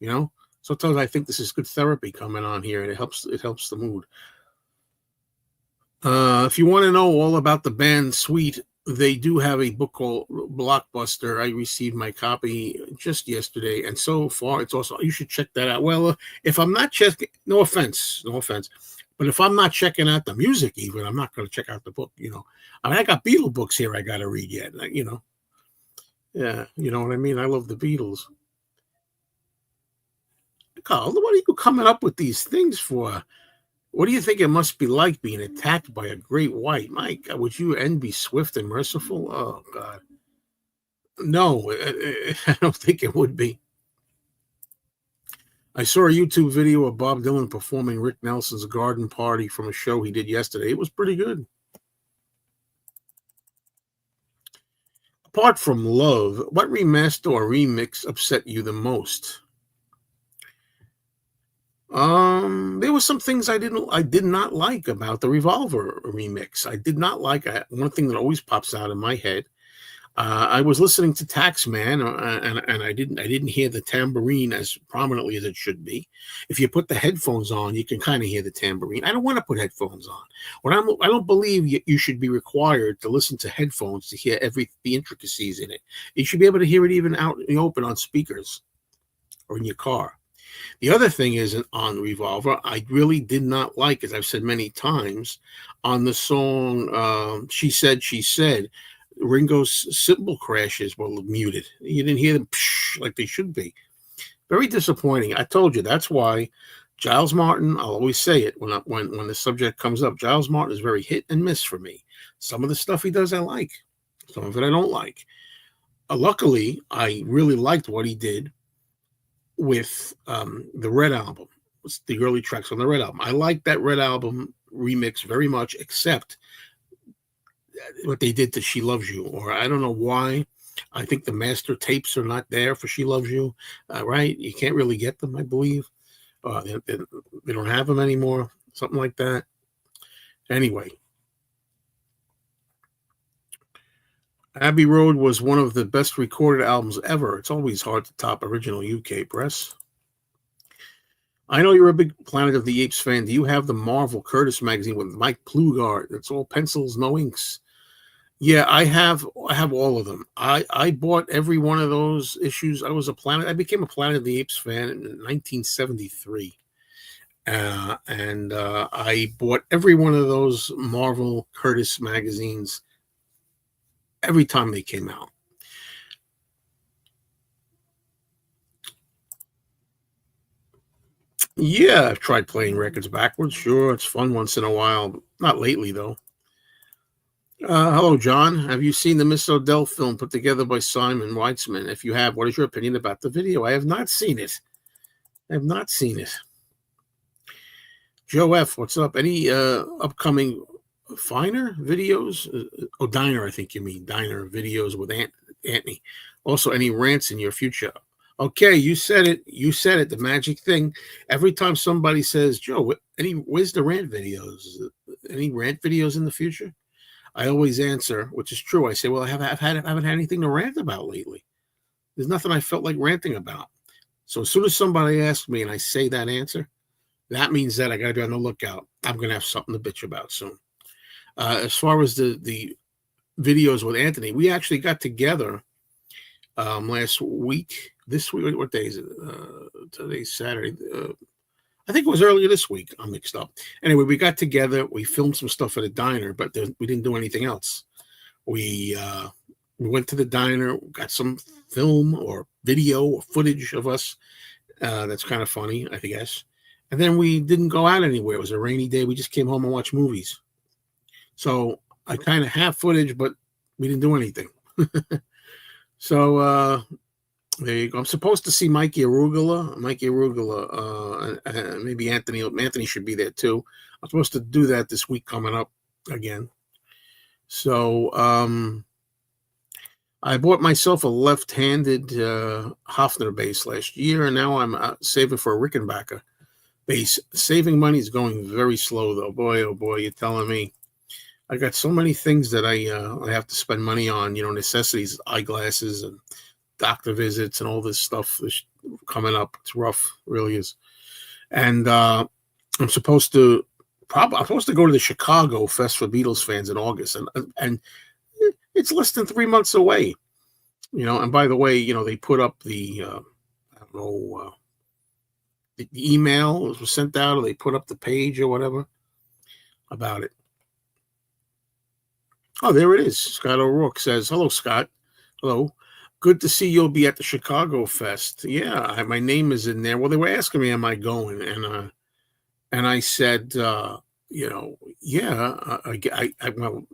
you know? Sometimes I think this is good therapy coming on here, and it helps the mood. If you want to know all about the band Sweet, they do have a book called Blockbuster. I received my copy just yesterday, and so far it's also, you should check that out. Well, if I'm not checking, no offense, but if I'm not checking out the music, even I'm not going to check out the book. I mean, I got Beatle books here I got to read yet. Yeah, you know what I mean. I love the Beatles. Carl, what are you coming up with these things for? What do you think it must be like being attacked by a great white? My God, would you end be swift and merciful? Oh God, no, I don't think it would be. I saw a YouTube video of Bob Dylan performing Rick Nelson's Garden Party from a show he did yesterday. It was pretty good. Apart from Love, what remaster or remix upset you the most? There were some things I did not like about the Revolver remix. I did not like one thing that always pops out in my head. I was listening to Taxman, and I didn't hear the tambourine as prominently as it should be. If you put the headphones on, you can kind of hear the tambourine. I don't want to put headphones on. I don't believe you should be required to listen to headphones to hear the intricacies in it. You should be able to hear it even out in the open on speakers or in your car. The other thing is on Revolver, I really did not like, as I've said many times, on the song She Said, Ringo's cymbal crashes were muted. You didn't hear them like they should be. Very disappointing. I told you, that's why Giles Martin, I'll always say it when the subject comes up, Giles Martin is very hit and miss for me. Some of the stuff he does I like. Some of it I don't like. Luckily, I really liked what he did with the Red Album, the early tracks on the Red Album. I like that Red Album remix very much, except what they did to She Loves You, or I don't know why. I think the master tapes are not there for She Loves You, right? You can't really get them, I believe. They don't have them anymore, something like that. Anyway, Abbey Road was one of the best recorded albums ever. It's always hard to top original UK press. I know you're a big Planet of the Apes fan. Do you have the Marvel Curtis magazine with Mike Plugart? It's all pencils, no inks. Yeah, I have all of them. I bought every one of those issues. I became a Planet of the Apes fan in 1973. And I bought every one of those Marvel Curtis magazines every time they came out. Yeah, I've tried playing records backwards. Sure, it's fun once in a while. Not lately, though. Hello, John. Have you seen the Miss Odell film put together by Simon Weitzman? If you have, what is your opinion about the video? I have not seen it. I have not seen it. Joe F., what's up? Any upcoming Finer videos? Diner, I think you mean. Diner videos with Anthony. Also, any rants in your future? Okay, you said it. You said it. The magic thing. Every time somebody says, Joe, where's the rant videos? Any rant videos in the future? I always answer, which is true. I say, well, I haven't had anything to rant about lately. There's nothing I felt like ranting about. So as soon as somebody asks me and I say that answer, that means that I got to be on the lookout. I'm going to have something to bitch about soon. As far as the videos with Anthony, we actually got together last week. This week, what day is it? Today's Saturday. I think it was earlier this week. I'm mixed up. Anyway, we got together. We filmed some stuff at a diner, but we didn't do anything else. We went to the diner, got some film or video or footage of us. That's kind of funny, I guess. And then we didn't go out anywhere. It was a rainy day. We just came home and watched movies. So I kind of have footage, but we didn't do anything. So there you go. I'm supposed to see Mikey Arugula. Maybe Anthony. Anthony should be there too. I'm supposed to do that this week coming up again. So I bought myself a left-handed Hofner bass last year, and now I'm saving for a Rickenbacker bass. Saving money is going very slow, though. Boy, oh boy, you're telling me. I got so many things that I have to spend money on, necessities, eyeglasses and doctor visits and all this stuff is coming up. It's rough, really is. And I'm supposed to go to the Chicago Fest for Beatles fans in August, and it's less than 3 months away. And by the way, they put up the I don't know, the email was sent out, or they put up the page or whatever about it. Oh, there it is. Scott O'Rourke says, "Hello, Scott. Hello. Good to see you'll be at the Chicago Fest." Yeah, my name is in there. Well, they were asking me, am I going? And I said, yeah. Well,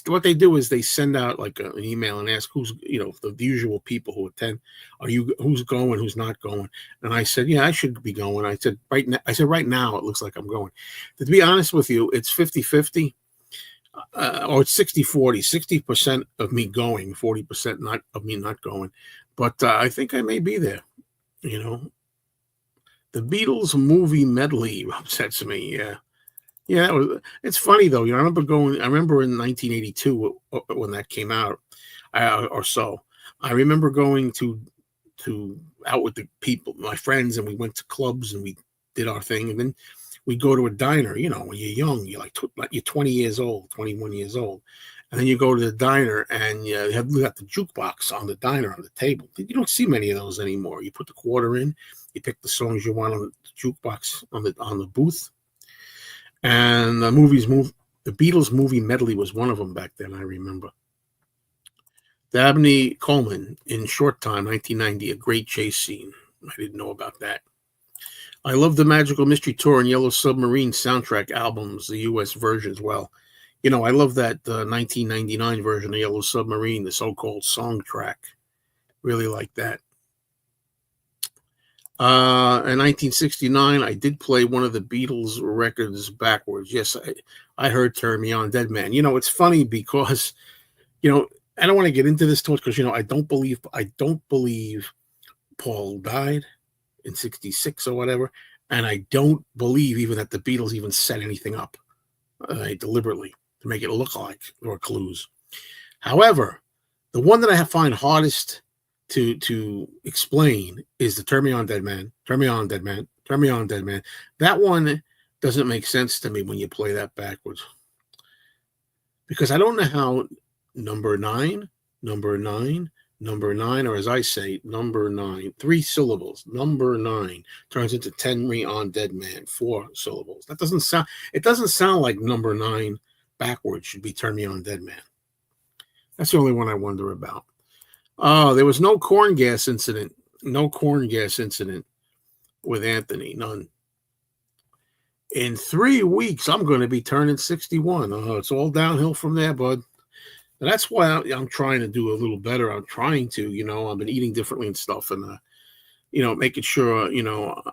what they do is they send out like an email and ask who's, the usual people who attend. Who's going, who's not going? And I said, yeah, I should be going. I said, right now it looks like I'm going. To be honest with you, it's 50-50. Or it's 60-40, 60% of me going, 40% not of me not going. But I think I may be there, The Beatles movie medley upsets me, yeah. Yeah, it's funny, though. I remember in 1982 when that came out, or so. I remember going to out with the people, my friends, and we went to clubs and we did our thing. And then we go to a diner, when you're young, you're you're 20 years old, 21 years old. And then you go to the diner and you got the jukebox on the diner on the table. You don't see many of those anymore. You put the quarter in, you pick the songs you want on the jukebox on the booth. And the Beatles movie medley was one of them back then, I remember. Dabney Coleman in Short Time, 1990, a great chase scene. I didn't know about that. I love the Magical Mystery Tour and Yellow Submarine soundtrack albums, the U.S. versions. Well, I love that 1999 version of Yellow Submarine, the so-called song track. Really like that. In 1969, I did play one of the Beatles records backwards. Yes, I heard Turn Me On, Dead Man. It's funny because, I don't want to get into this too much because, I don't believe Paul died in 66 or whatever. And I don't believe even that the Beatles even set anything up deliberately to make it look like there were clues. However, the one that I find hardest to explain is the Turn Me On, Dead Man, Turn Me On, Dead Man, Turn Me On, Dead Man. That one doesn't make sense to me when you play that backwards. Because I don't know how number nine, or as I say, number 9, 3 syllables, number 9 turns into Turn Me On, Dead Man, 4 syllables. It doesn't sound like number 9 backwards should be Turn Me On, Dead Man. That's the only one I wonder about. There was no corn gas incident with Anthony, none. In 3 weeks, I'm going to be turning 61. It's all downhill from there, bud. And that's why I'm trying to do a little better. I'm trying to, I've been eating differently and stuff and, making sure,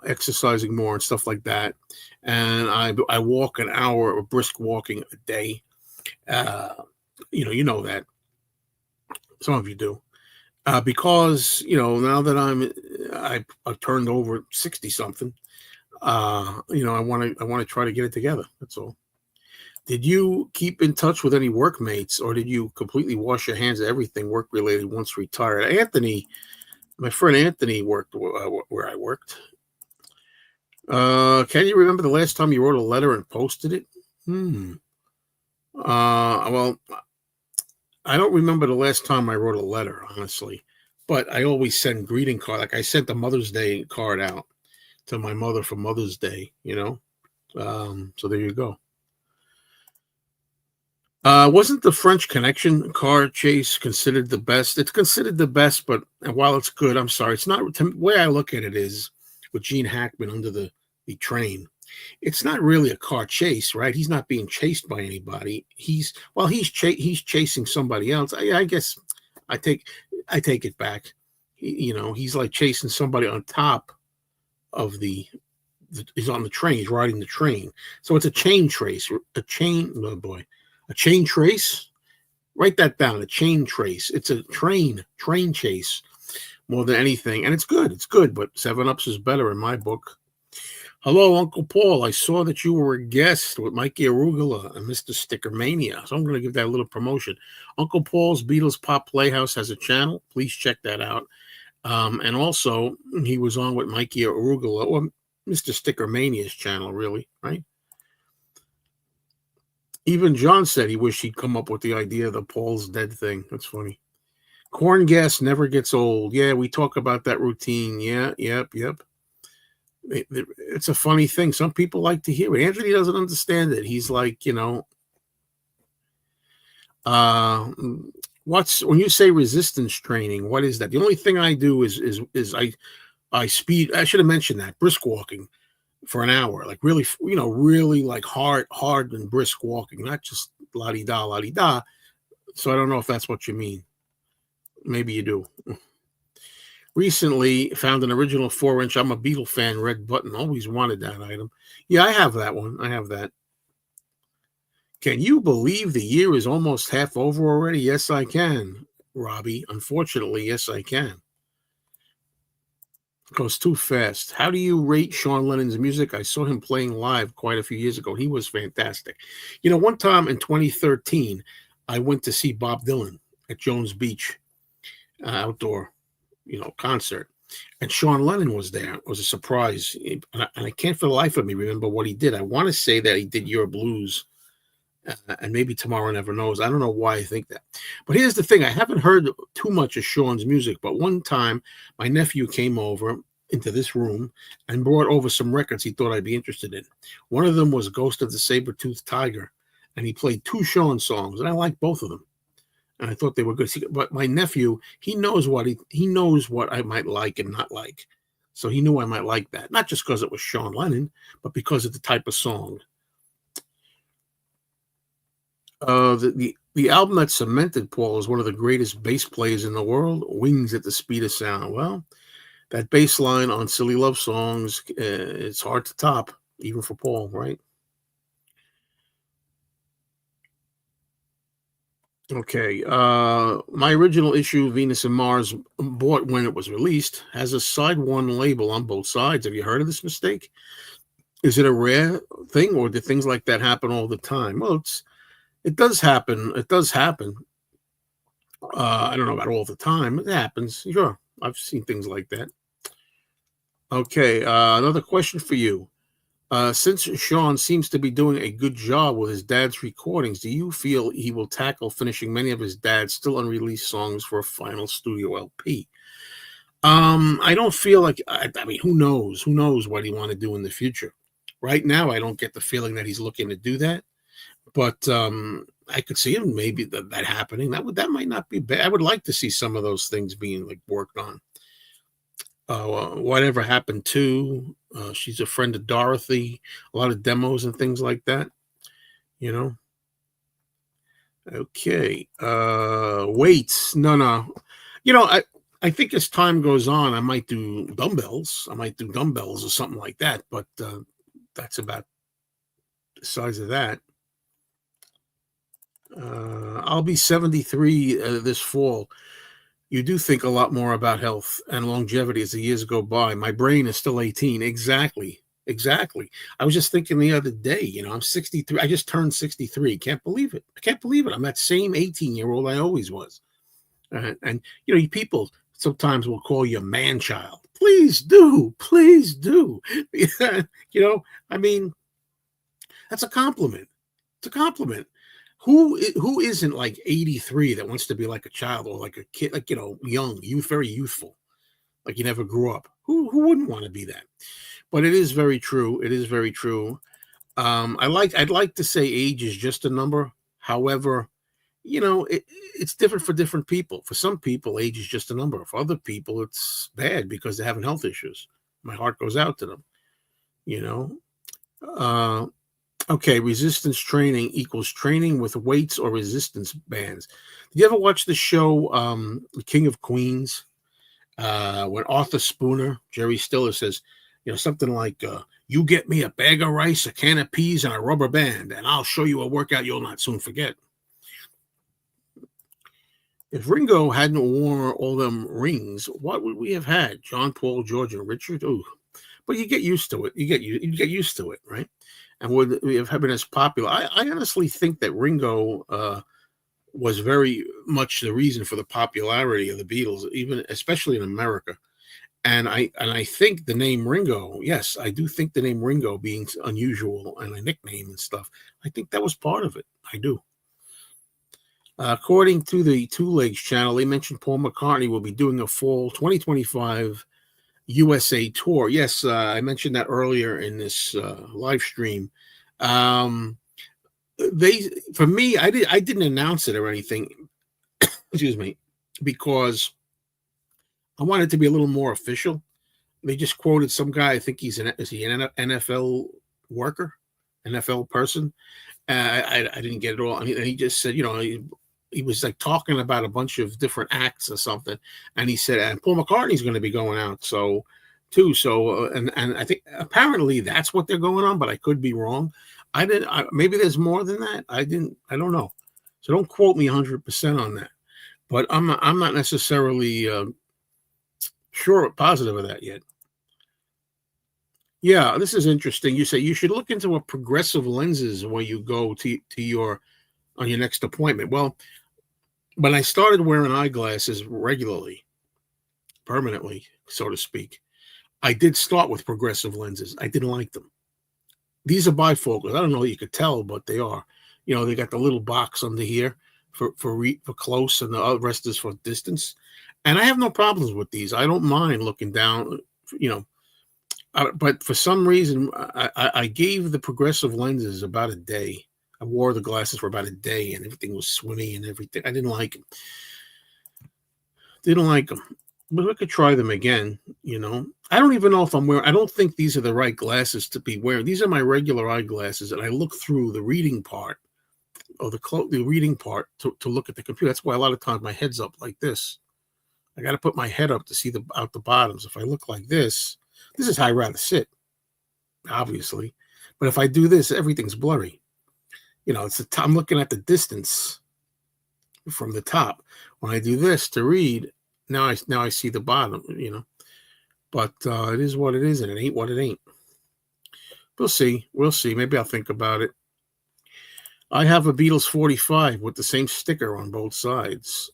exercising more and stuff like that. And I walk an hour of brisk walking a day. You know that. Some of you do. Because, now that I've turned over 60 something, I want to try to get it together. That's all. Did you keep in touch with any workmates, or did you completely wash your hands of everything work-related once retired? My friend Anthony worked where I worked. Can you remember the last time you wrote a letter and posted it? Well, I don't remember the last time I wrote a letter, honestly. but I always send greeting card. Like I sent a Mother's Day card out to my mother for Mother's Day, you know. So there you go. Wasn't the French Connection car chase considered the best? It's considered the best, but while it's good, I'm sorry, it's not. The way I look at it is with Gene Hackman under the train. It's not really a car chase, right? He's not being chased by anybody. He's chasing somebody else. I guess I take I take it back. He's like chasing somebody on top of he's on the train. He's riding the train. So it's a chain trace. Oh boy, a chain trace. Write that down. A chain trace. It's a train chase more than anything, and it's good. It's good, but 7-Ups is better in my book. Hello, Uncle Paul. I saw that you were a guest with Mikey Arugula and Mr. Sticker Mania, so I'm going to give that a little promotion. Uncle Paul's Beatles Pop Playhouse has a channel. Please check that out. And also, he was on with Mikey Arugula, or Mr. Sticker Mania's channel, really, right? Even John said he wished he'd come up with the idea of the Paul's dead thing. That's funny. Corn gas never gets old. Yeah, we talk about that routine. Yeah, yep. It's a funny thing. Some people like to hear it. Anthony doesn't understand it. He's like, what's when you say resistance training, what is that? The only thing I do is I speed. I should have mentioned that brisk walking for an hour, like really, really like hard and brisk walking, not just la di da. So I don't know if that's what you mean. Maybe you do. Recently found an original 4-inch. I'm a Beatle fan. Red button. Always wanted that item. Yeah, I have that one. I have that. Can you believe the year is almost half over already? Yes, I can, Robbie. Unfortunately, yes, I can. It goes too fast. How do you rate Sean Lennon's music? I saw him playing live quite a few years ago. He was fantastic. One time in 2013, I went to see Bob Dylan at Jones Beach outdoor concert. And Sean Lennon was there. It was a surprise. And I can't for the life of me remember what he did. I want to say that he did Your Blues. And maybe Tomorrow Never Knows. I don't know why I think that. But here's the thing. I haven't heard too much of Sean's music. But one time, my nephew came over into this room and brought over some records he thought I'd be interested in. One of them was Ghost of the Saber-Toothed Tiger. And he played 2 Sean songs. And I liked both of them. And I thought they were good. But my nephew, he knows what I might like and not like. So he knew I might like that. Not just because it was Sean Lennon, but because of the type of song. The album that cemented Paul as one of the greatest bass players in the world, Wings at the Speed of Sound. Well, that bass line on Silly Love Songs, it's hard to top, even for Paul, right? Okay. My original issue, Venus and Mars, bought when it was released, has a side one label on both sides. Have you heard of this mistake? Is it a rare thing, or do things like that happen all the time? Well, it does happen. It does happen. I don't know about all the time. It happens. Sure. I've seen things like that. Okay. Another question for you. Since Sean seems to be doing a good job with his dad's recordings, do you feel he will tackle finishing many of his dad's still unreleased songs for a final studio LP? I don't feel like, I mean, who knows? Who knows what he want to do in the future? Right now, I don't get the feeling that he's looking to do that. But I could see him maybe that happening. That might not be bad. I would like to see some of those things being like worked on. Whatever happened to? She's a friend of Dorothy. A lot of demos and things like that. Okay. Weights. No. I think as time goes on, I might do dumbbells. Or something like that. But that's about the size of that. I'll be 73 this fall. You do think a lot more about health and longevity as the years go by. My brain is still 18. Exactly. I was just thinking the other day, I'm 63. I just turned 63. Can't believe it. I'm that same 18-year-old I always was. And you people sometimes will call you man-child. Please do. I mean, that's a compliment. It's a compliment. Who isn't like 83 that wants to be like a child or like a kid, like young, very youthful, like you never grew up? Who wouldn't want to be that? But it is very true. It is very true. I'd like to say age is just a number. However, it's different for different people. For some people, age is just a number. For other people, it's bad because they're having health issues. My heart goes out to them. You know. Uh, okay, resistance training equals training with weights or resistance bands. Did you ever watch the show The King of Queens? When Arthur Spooner, Jerry Stiller says, something like, "You get me a bag of rice, a can of peas, and a rubber band, and I'll show you a workout you'll not soon forget." If Ringo hadn't worn all them rings, what would we have had? John, Paul, George, and Richard? Ooh. But you get used to it. You get used to it, right? And would we have been as popular? I honestly think that Ringo was very much the reason for the popularity of the Beatles, even especially in America. And I think the name Ringo, yes, I do think the name Ringo being unusual and a nickname and stuff, I think that was part of it. I do. According to the Two Legs channel, they mentioned Paul McCartney will be doing a fall 2025 USA tour. Yes, I mentioned that earlier in this live stream. For me, I didn't announce it or anything. Excuse me, because I wanted it to be a little more official. They just quoted some guy. I think is he an NFL worker, NFL person? I didn't get it all. And he just said, he was like talking about a bunch of different acts or something, and he said, and Paul McCartney's going to be going out, too. So, and I think apparently that's what they're going on, but I could be wrong. Maybe there's more than that. I don't know. So don't quote me 100% on that. But I'm not necessarily positive of that yet. Yeah, this is interesting. You say you should look into a progressive lenses when you go to on your next appointment. Well, when I started wearing eyeglasses regularly, permanently, so to speak, I did start with progressive lenses. I didn't like them. These are bifocals. I don't know if you could tell, but they are. They got the little box under here for close, and the rest is for distance. And I have no problems with these. I don't mind looking down, but for some reason, I gave the progressive lenses about a day. I wore the glasses for about a day, and everything was swimmy and everything. I didn't like them. But we could try them again. I don't even know if I'm wearing. I don't think these are the right glasses to be wearing. These are my regular eyeglasses, and I look through the reading part or the reading part to look at the computer. That's why a lot of times my head's up like this. I got to put my head up to see out the bottoms. If I look like this is how I'd rather sit, obviously. But if I do this, everything's blurry. I'm looking at the distance from the top. When I do this to read, now I see the bottom, But it is what it is, and it ain't what it ain't. We'll see. Maybe I'll think about it. I have a Beatles 45 with the same sticker on both sides.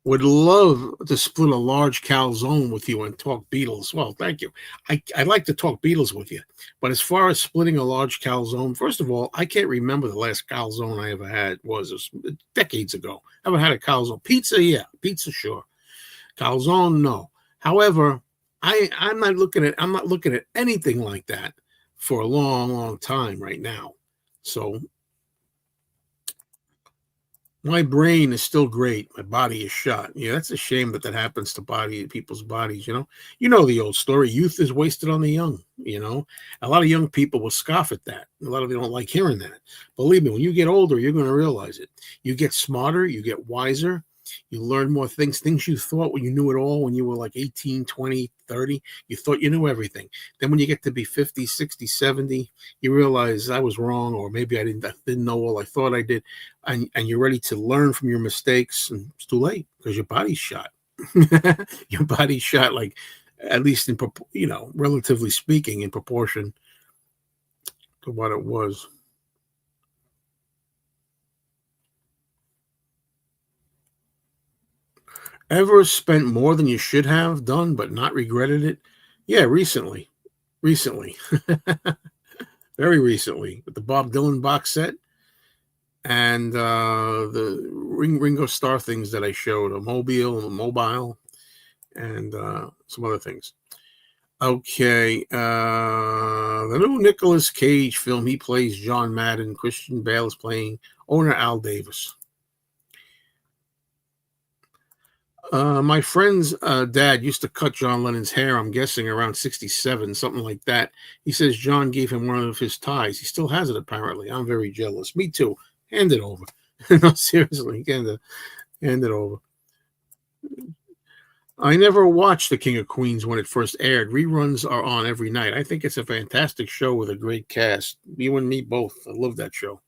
Would love to split a large calzone with you and talk Beatles. Well, thank you. I'd like to talk Beatles with you. But as far as splitting a large calzone, first of all, I can't remember the last calzone I ever had. It was decades ago. I haven't had a calzone. Pizza, yeah. Pizza, sure. Calzone, no. However, I'm not looking at anything like that for a long, long time right now. So my brain is still great. My body is shot. Yeah, that's a shame that happens to people's bodies. The old story. Youth is wasted on the young. A lot of young people will scoff at that. A lot of them don't like hearing that. Believe me, when you get older, you're going to realize it. You get smarter. You get wiser. You learn more things you thought when you knew it all when you were like 18, 20, 30. You thought you knew everything. Then when you get to be 50, 60, 70, you realize I was wrong, or maybe I didn't know all I thought I did. And you're ready to learn from your mistakes, and it's too late because your body's shot. Your body's shot, like, at least in, relatively speaking, in proportion to what it was. Ever spent more than you should have done, but not regretted it? Yeah, recently. very recently with the Bob Dylan box set and the Ringo Starr things that I showed, a mobile, and some other things. Okay, the new Nicolas Cage film. He plays John Madden. Christian Bale is playing owner Al Davis. My friend's dad used to cut John Lennon's hair, I'm guessing around 67, something like that. He says John gave him one of his ties. He still has it, apparently. I'm very jealous. Me too. Hand it over. No, seriously, hand it over. I never watched The King of Queens when it first aired. Reruns are on every night. I think it's a fantastic show with a great cast. You and me both. I love that show.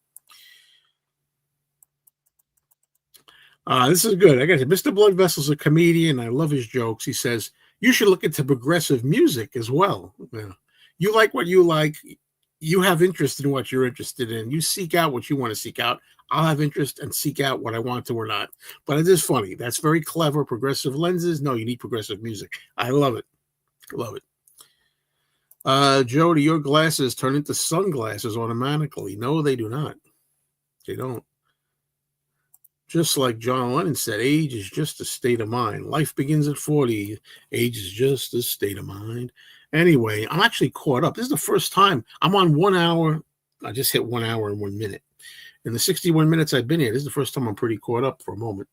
This is good. I got it. Mr. Blood Vessel's a comedian. I love his jokes. He says, you should look into progressive music as well. Yeah. You like what you like. You have interest in what you're interested in. You seek out what you want to seek out. I'll have interest and seek out what I want to or not. But it is funny. That's very clever. Progressive lenses. No, you need progressive music. I love it. Love it. Joe, do your glasses turn into sunglasses automatically? No, they do not. They don't. Just like John Lennon said, age is just a state of mind. Life begins at 40. Age is just a state of mind. Anyway, I'm actually caught up. This is the first time I'm on 1 hour. I just hit 1 hour and 1 minute. In the 61 minutes I've been here, this is the first time I'm pretty caught up for a moment.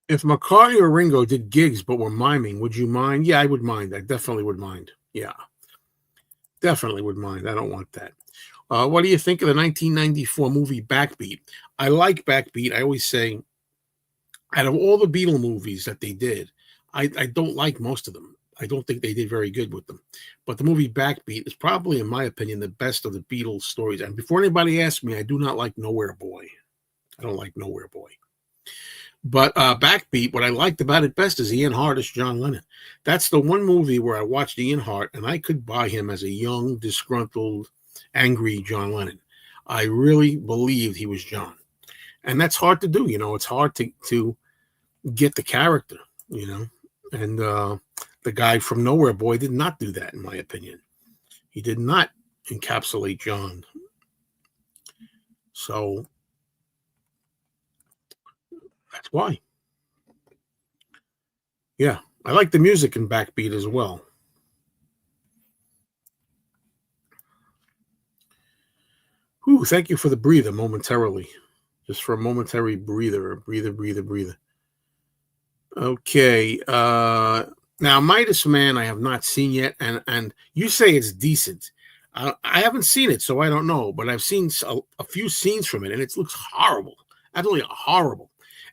If McCartney or Ringo did gigs but were miming, would you mind? Yeah, I would mind. I definitely would mind. Yeah, definitely would mind. I don't want that. What do you think of the 1994 movie Backbeat? I like Backbeat. I always say, out of all the Beatle movies that they did, I don't like most of them. I don't think they did very good with them. But the movie Backbeat is probably, in my opinion, the best of the Beatles stories. And before anybody asks me, I do not like Nowhere Boy. I don't like Nowhere Boy. But Backbeat, what I liked about it best is Ian Hart as John Lennon. That's the one movie where I watched Ian Hart and I could buy him as a young, disgruntled, angry John Lennon. I really believed he was John. And that's hard to do, you know. It's hard to get the character, you know. And the guy from Nowhere Boy did not do that, in my opinion. He did not encapsulate John. So that's why. Yeah. I like the music in Backbeat as well. Whew, thank you for the breather momentarily. Just for a momentary breather. Okay. Now Midas Man I have not seen yet, and you say it's decent. I haven't seen it, so I don't know, but I've seen a few scenes from it, and it looks horrible, absolutely horrible.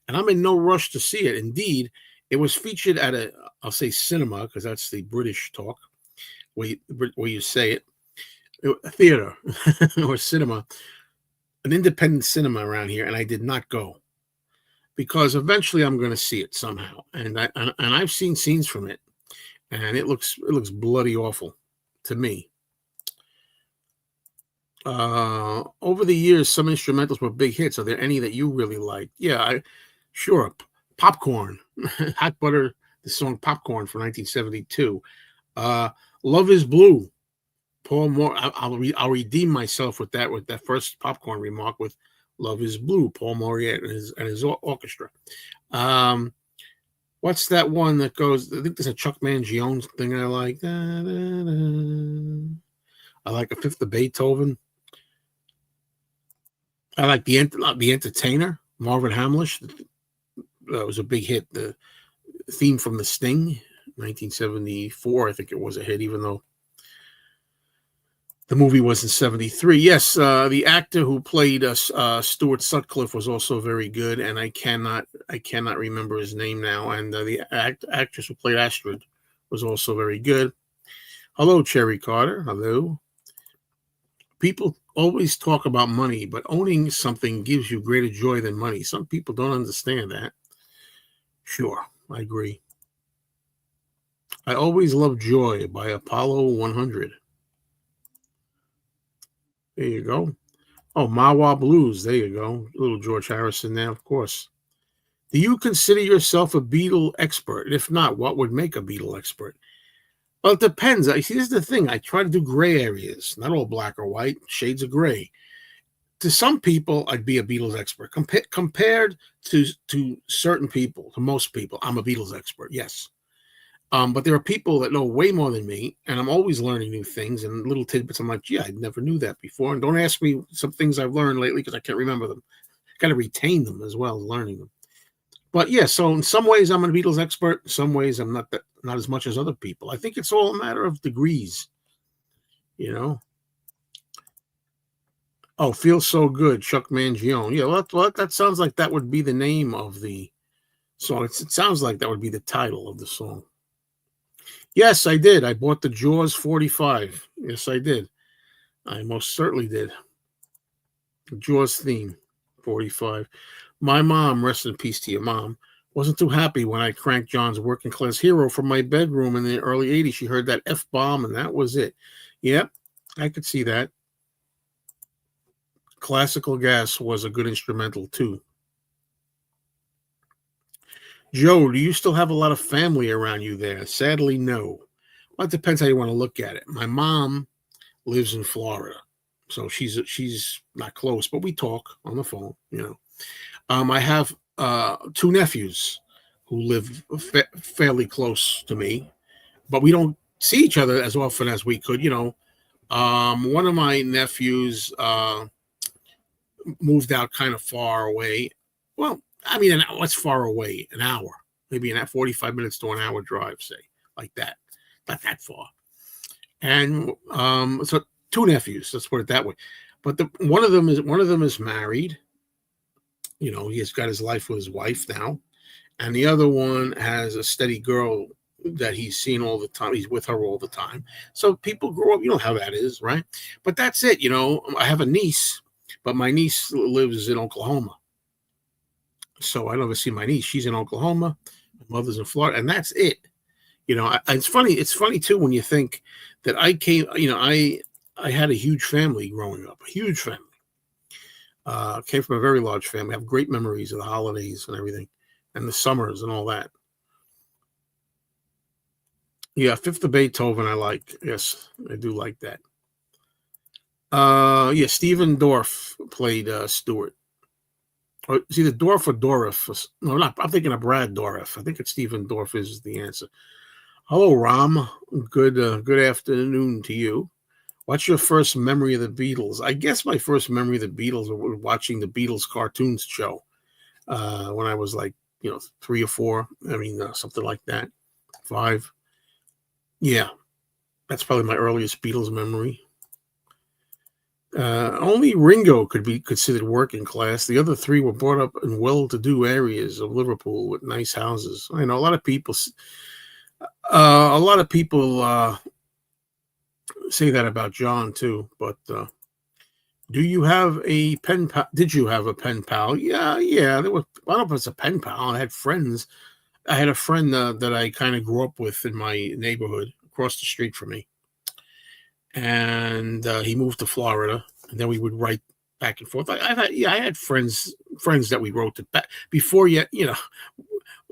And I'm in no rush to see it. Indeed, it was featured at I'll say cinema because that's the British talk, where you say it, a theater or cinema, an independent cinema around here, and I did not go because eventually I'm going to see it somehow. And I've seen scenes from it, and it looks bloody awful to me. Over the years, some instrumentals were big hits. Are there any that you really like? Yeah, sure. Popcorn, Hot Butter, the song Popcorn from 1972. Love is Blue. Paul Moore. I'll redeem myself with that first Popcorn remark with Love is Blue, Paul Moriarty and his orchestra. What's that one that goes? I think there's a Chuck Mangione thing I like. Da, da, da. I like A Fifth of Beethoven. I like the Entertainer, Marvin Hamlish. That was a big hit. The theme from The Sting, 1974. I think it was a hit, even though the movie was in 73. Yes, the actor who played Stuart Sutcliffe was also very good, and I cannot remember his name now. And the actress who played Astrid was also very good. Hello, Cherry Carter. Hello. People always talk about money, but owning something gives you greater joy than money. Some people don't understand that. Sure, I agree. I always love Joy by Apollo 100. There you go. Oh, Mawa Blues. There you go. Little George Harrison there, of course. Do you consider yourself a Beatle expert? If not, what would make a Beatle expert? Well, it depends. I see. This is the thing. I try to do gray areas, not all black or white, shades of gray. To some people, I'd be a Beatles expert. Compared to certain people, to most people, I'm a Beatles expert. Yes. But there are people that know way more than me, and I'm always learning new things and little tidbits. I'm like, yeah, I never knew that before. And don't ask me some things I've learned lately because I can't remember them. Got to retain them as well as learning them. But yeah, so in some ways I'm a Beatles expert. In some ways I'm not as much as other people. I think it's all a matter of degrees, you know. Oh, feels so good, Chuck Mangione. Yeah, that sounds like that would be the name of the song. It sounds like that would be the title of the song. Yes, I did. I bought the Jaws 45. Yes, I did. I most certainly did. The Jaws theme 45. My mom, rest in peace to your mom, wasn't too happy when I cranked John's Working Class Hero from my bedroom in the early 80s. She heard that F bomb and that was it. Yep, I could see that. Classical Gas was a good instrumental too. Joe, do you still have a lot of family around you there? Sadly, no. Well, it depends how you want to look at it. My mom lives in Florida, so she's not close, but we talk on the phone. I have two nephews who live fairly close to me, but we don't see each other as often as we could. One of my nephews moved out kind of far away. Well, I mean, what's far away? An hour, maybe in that 45 minutes to an hour drive, say, like that. Not that far. And so two nephews, let's put it that way. But one of them is married. He's got his life with his wife now. And the other one has a steady girl that he's seen all the time. He's with her all the time. So people grow up, you know how that is, right? But that's it. I have a niece, but my niece lives in Oklahoma. So I never see my niece. She's in Oklahoma. My mother's in Florida, and that's it. It's funny. It's funny too when you think that I came. I had a huge family growing up, a huge family. Came from a very large family. I have great memories of the holidays and everything, and the summers and all that. Yeah, Fifth of Beethoven. I like. Yes, I do like that. Yeah, Stephen Dorff played Stewart. Or it's either Dorff or Dorff. No, not. I'm thinking of Brad Dorff. I think it's Stephen Dorff is the answer. Hello, Ram. Good afternoon to you. What's your first memory of the Beatles? I guess my first memory of the Beatles was watching the Beatles cartoons show when I was like, 3 or 4. I mean, something like that. 5. Yeah, that's probably my earliest Beatles memory. Only Ringo could be considered working class. The other 3 were brought up in well-to-do areas of Liverpool with nice houses. I know a lot of people. Say that about John too, but do you have a pen pal? Did you have a pen pal? Yeah. There was. I don't know if it's a pen pal. I had friends. I had a friend that I kind of grew up with in my neighborhood across the street from me, and he moved to Florida, and then we would write back and forth. I had friends that we wrote to back before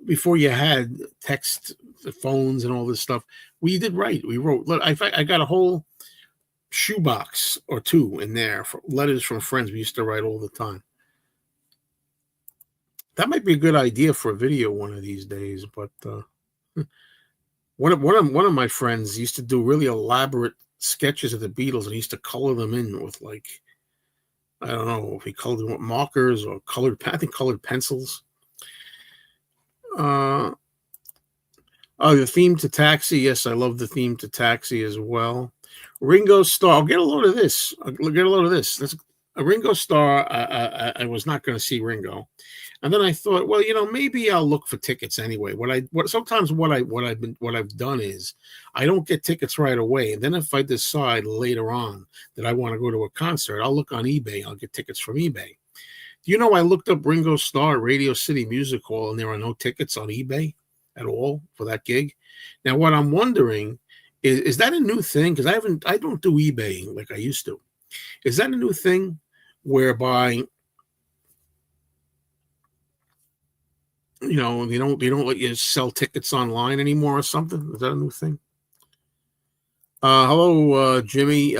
before you had text phones and all this stuff. We did write. We wrote. Look, I got a whole shoebox or 2 in there for letters from friends we used to write all the time. That might be a good idea for a video one of these days. But one of my friends used to do really elaborate sketches of the Beatles, and he used to color them in with I don't know if he colored them with markers or colored pencils. The theme to Taxi. Yes, I love the theme to Taxi as well. Ringo Starr. I'll get a load of this. That's a Ringo Starr. I was not going to see Ringo, and then I thought, well, maybe I'll look for tickets anyway. What I've done is I don't get tickets right away, and then if I decide later on that I want to go to a concert, I'll look on eBay. I'll get tickets from eBay. I looked up Ringo Starr at Radio City Music Hall, and there are no tickets on eBay at all for that gig. Now, what I'm wondering is that a new thing? Because I don't do eBay like I used to. Is that a new thing whereby they don't let you sell tickets online anymore or something. Is that a new thing? Hello, Jimmy,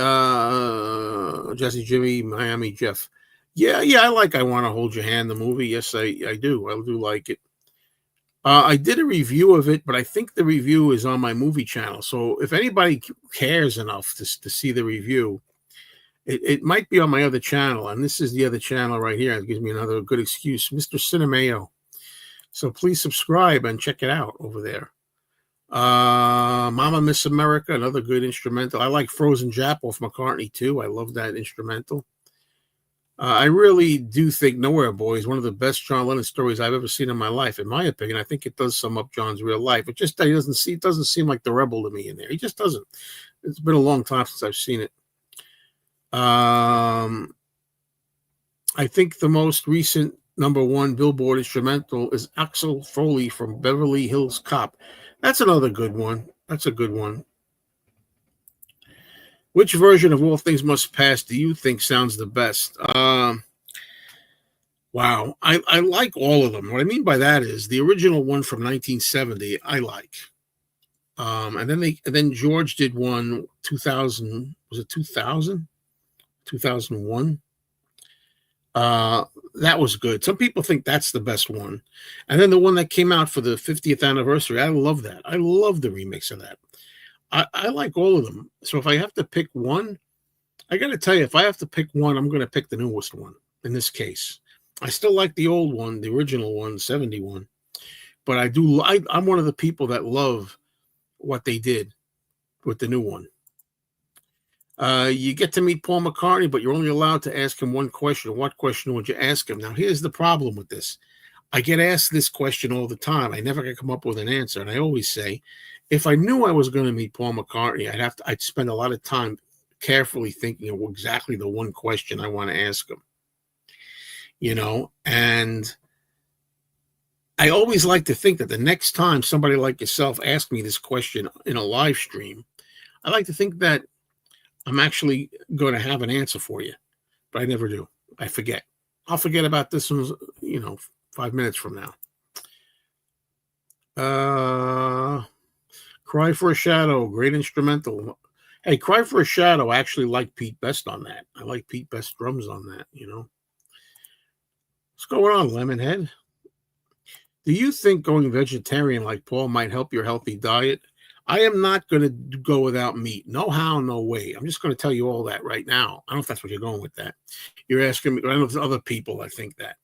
Jesse, Jimmy, Miami, Jeff. Yeah, I like I Want to Hold Your Hand, the movie. Yes, I do. I do like it. I did a review of it, but I think the review is on my movie channel. So if anybody cares enough to see the review, it might be on my other channel. And this is the other channel right here. It gives me another good excuse, Mr. Mayo. So please subscribe and check it out over there. Mama Miss America, another good instrumental. I like Frozen Jap off McCartney too. I love that instrumental. I really do think Nowhere Boy is one of the best John Lennon stories I've ever seen in my life. In my opinion, I think it does sum up John's real life. It just it doesn't seem like the rebel to me in there. He just doesn't. It's been a long time since I've seen it. I think the most recent #1 Billboard instrumental is Axel Foley from Beverly Hills Cop. That's another good one. That's a good one. Which version of All Things Must Pass do you think sounds the best? Wow. I like all of them. What I mean by that is the original one from 1970, I like. And then George did one 2000, was it 2000? 2001? That was good. Some people think that's the best one. And then the one that came out for the 50th anniversary, I love that. I love the remix of that. I like all of them. So if I have to pick one, I got to tell you, if I have to pick one, I'm going to pick the newest one in this case. I still like the old one, the original one, 71. But I'm one of the people that love what they did with the new one. You get to meet Paul McCartney, but you're only allowed to ask him one question. What question would you ask him? Now, here's the problem with this. I get asked this question all the time. I never can come up with an answer. And I always say, if I knew I was going to meet Paul McCartney, I'd spend a lot of time carefully thinking of exactly the one question I want to ask him. And I always like to think that the next time somebody like yourself asks me this question in a live stream, I like to think that I'm actually going to have an answer for you, but I never do. I forget. I'll forget about this one, 5 minutes from now. Cry for a Shadow, great instrumental. Hey, Cry for a Shadow, I actually like Pete Best on that. I like Pete Best drums on that, What's going on, Lemonhead? Do you think going vegetarian like Paul might help your healthy diet? I am not going to go without meat. No how, no way. I'm just going to tell you all that right now. I don't know if that's what you're going with that. You're asking me, I don't know if there's other people that think that.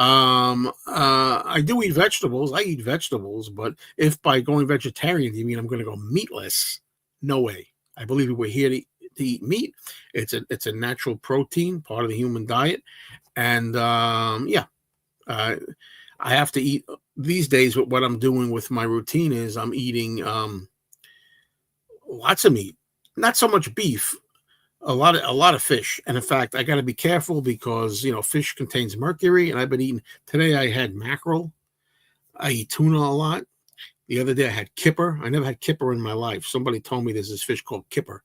I do eat vegetables. I eat vegetables, but if by going vegetarian, you mean I'm going to go meatless? No way. I believe we're here to eat meat. It's a natural protein, part of the human diet. And I have to eat these days. What I'm doing with my routine is I'm eating lots of meat, not so much beef, a lot of fish. And in fact, I got to be careful because, fish contains mercury, and I've been eating today. I had mackerel. I eat tuna a lot. The other day I had kipper. I never had kipper in my life. Somebody told me there's this fish called kipper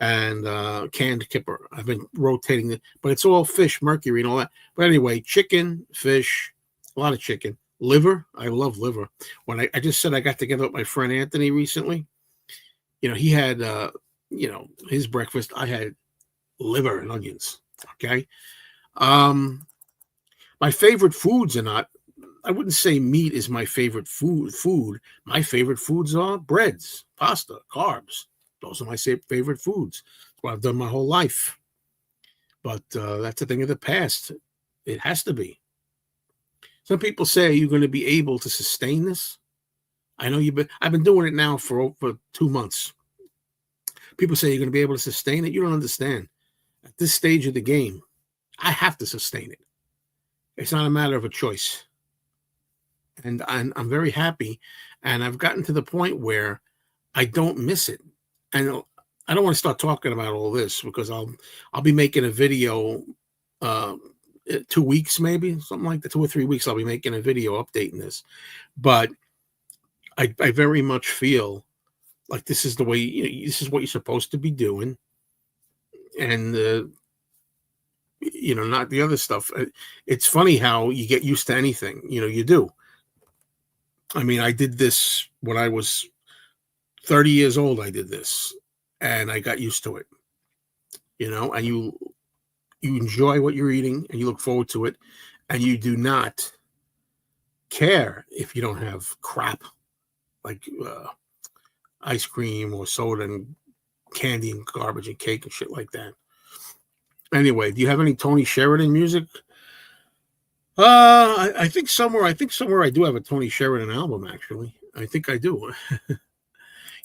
and canned kipper. I've been rotating it, but it's all fish, mercury and all that. But anyway, chicken, fish, a lot of chicken, liver. I love liver. When I just said I got together with my friend Anthony recently, he had, his breakfast. I had liver and onions. Okay. My favorite foods are not, I wouldn't say meat is my favorite food. My favorite foods are breads, pasta, carbs. Those are my favorite foods. That's what I've done my whole life. But that's a thing of the past. It has to be. Some people say, are you going to be able to sustain this? I know I've been doing it now for over 2 months. People say you're going to be able to sustain it. You don't understand. At this stage of the game, I have to sustain it. It's not a matter of a choice. And I'm very happy. And I've gotten to the point where I don't miss it. And I don't want to start talking about all this because I'll be making a video 2 weeks, maybe something like that. 2 or 3 weeks, I'll be making a video updating this. But I very much feel like this is the way, this is what you're supposed to be doing. And, not the other stuff. It's funny how you get used to anything, you do. I mean, I did this when I was 30 years old. I did this, and I got used to it. And you enjoy what you're eating, and you look forward to it, and you do not care if you don't have crap like ice cream or soda and candy and garbage and cake and shit like that. Anyway, do you have any Tony Sheridan music? I think somewhere I do have a Tony Sheridan album, actually. I think I do.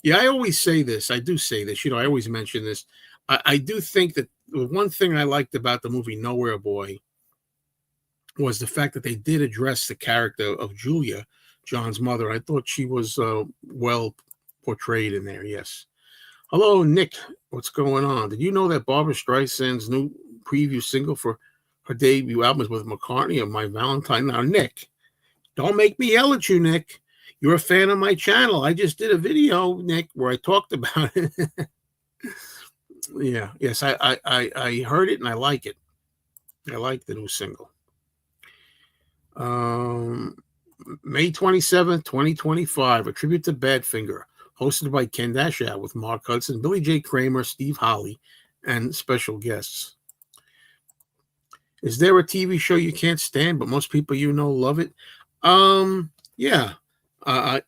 Yeah, I always say this. I do say this. I always mention this. I do think that the one thing I liked about the movie Nowhere Boy was the fact that they did address the character of Julia, John's mother. I thought she was well portrayed in there. Yes. Hello, Nick. What's going on? Did you know that Barbra Streisand's new preview single for her debut album is with McCartney of My Valentine? Now, Nick, don't make me yell at you, Nick. You're a fan of my channel. I just did a video, Nick, where I talked about it. Yeah. Yes, I heard it and I like it. I like the new single. May 27th, 2025, a tribute to Badfinger, hosted by Ken Dashow with Mark Hudson, Billy J. Kramer, Steve Holly, and special guests. Is there a TV show you can't stand, but most people love it? Yeah. I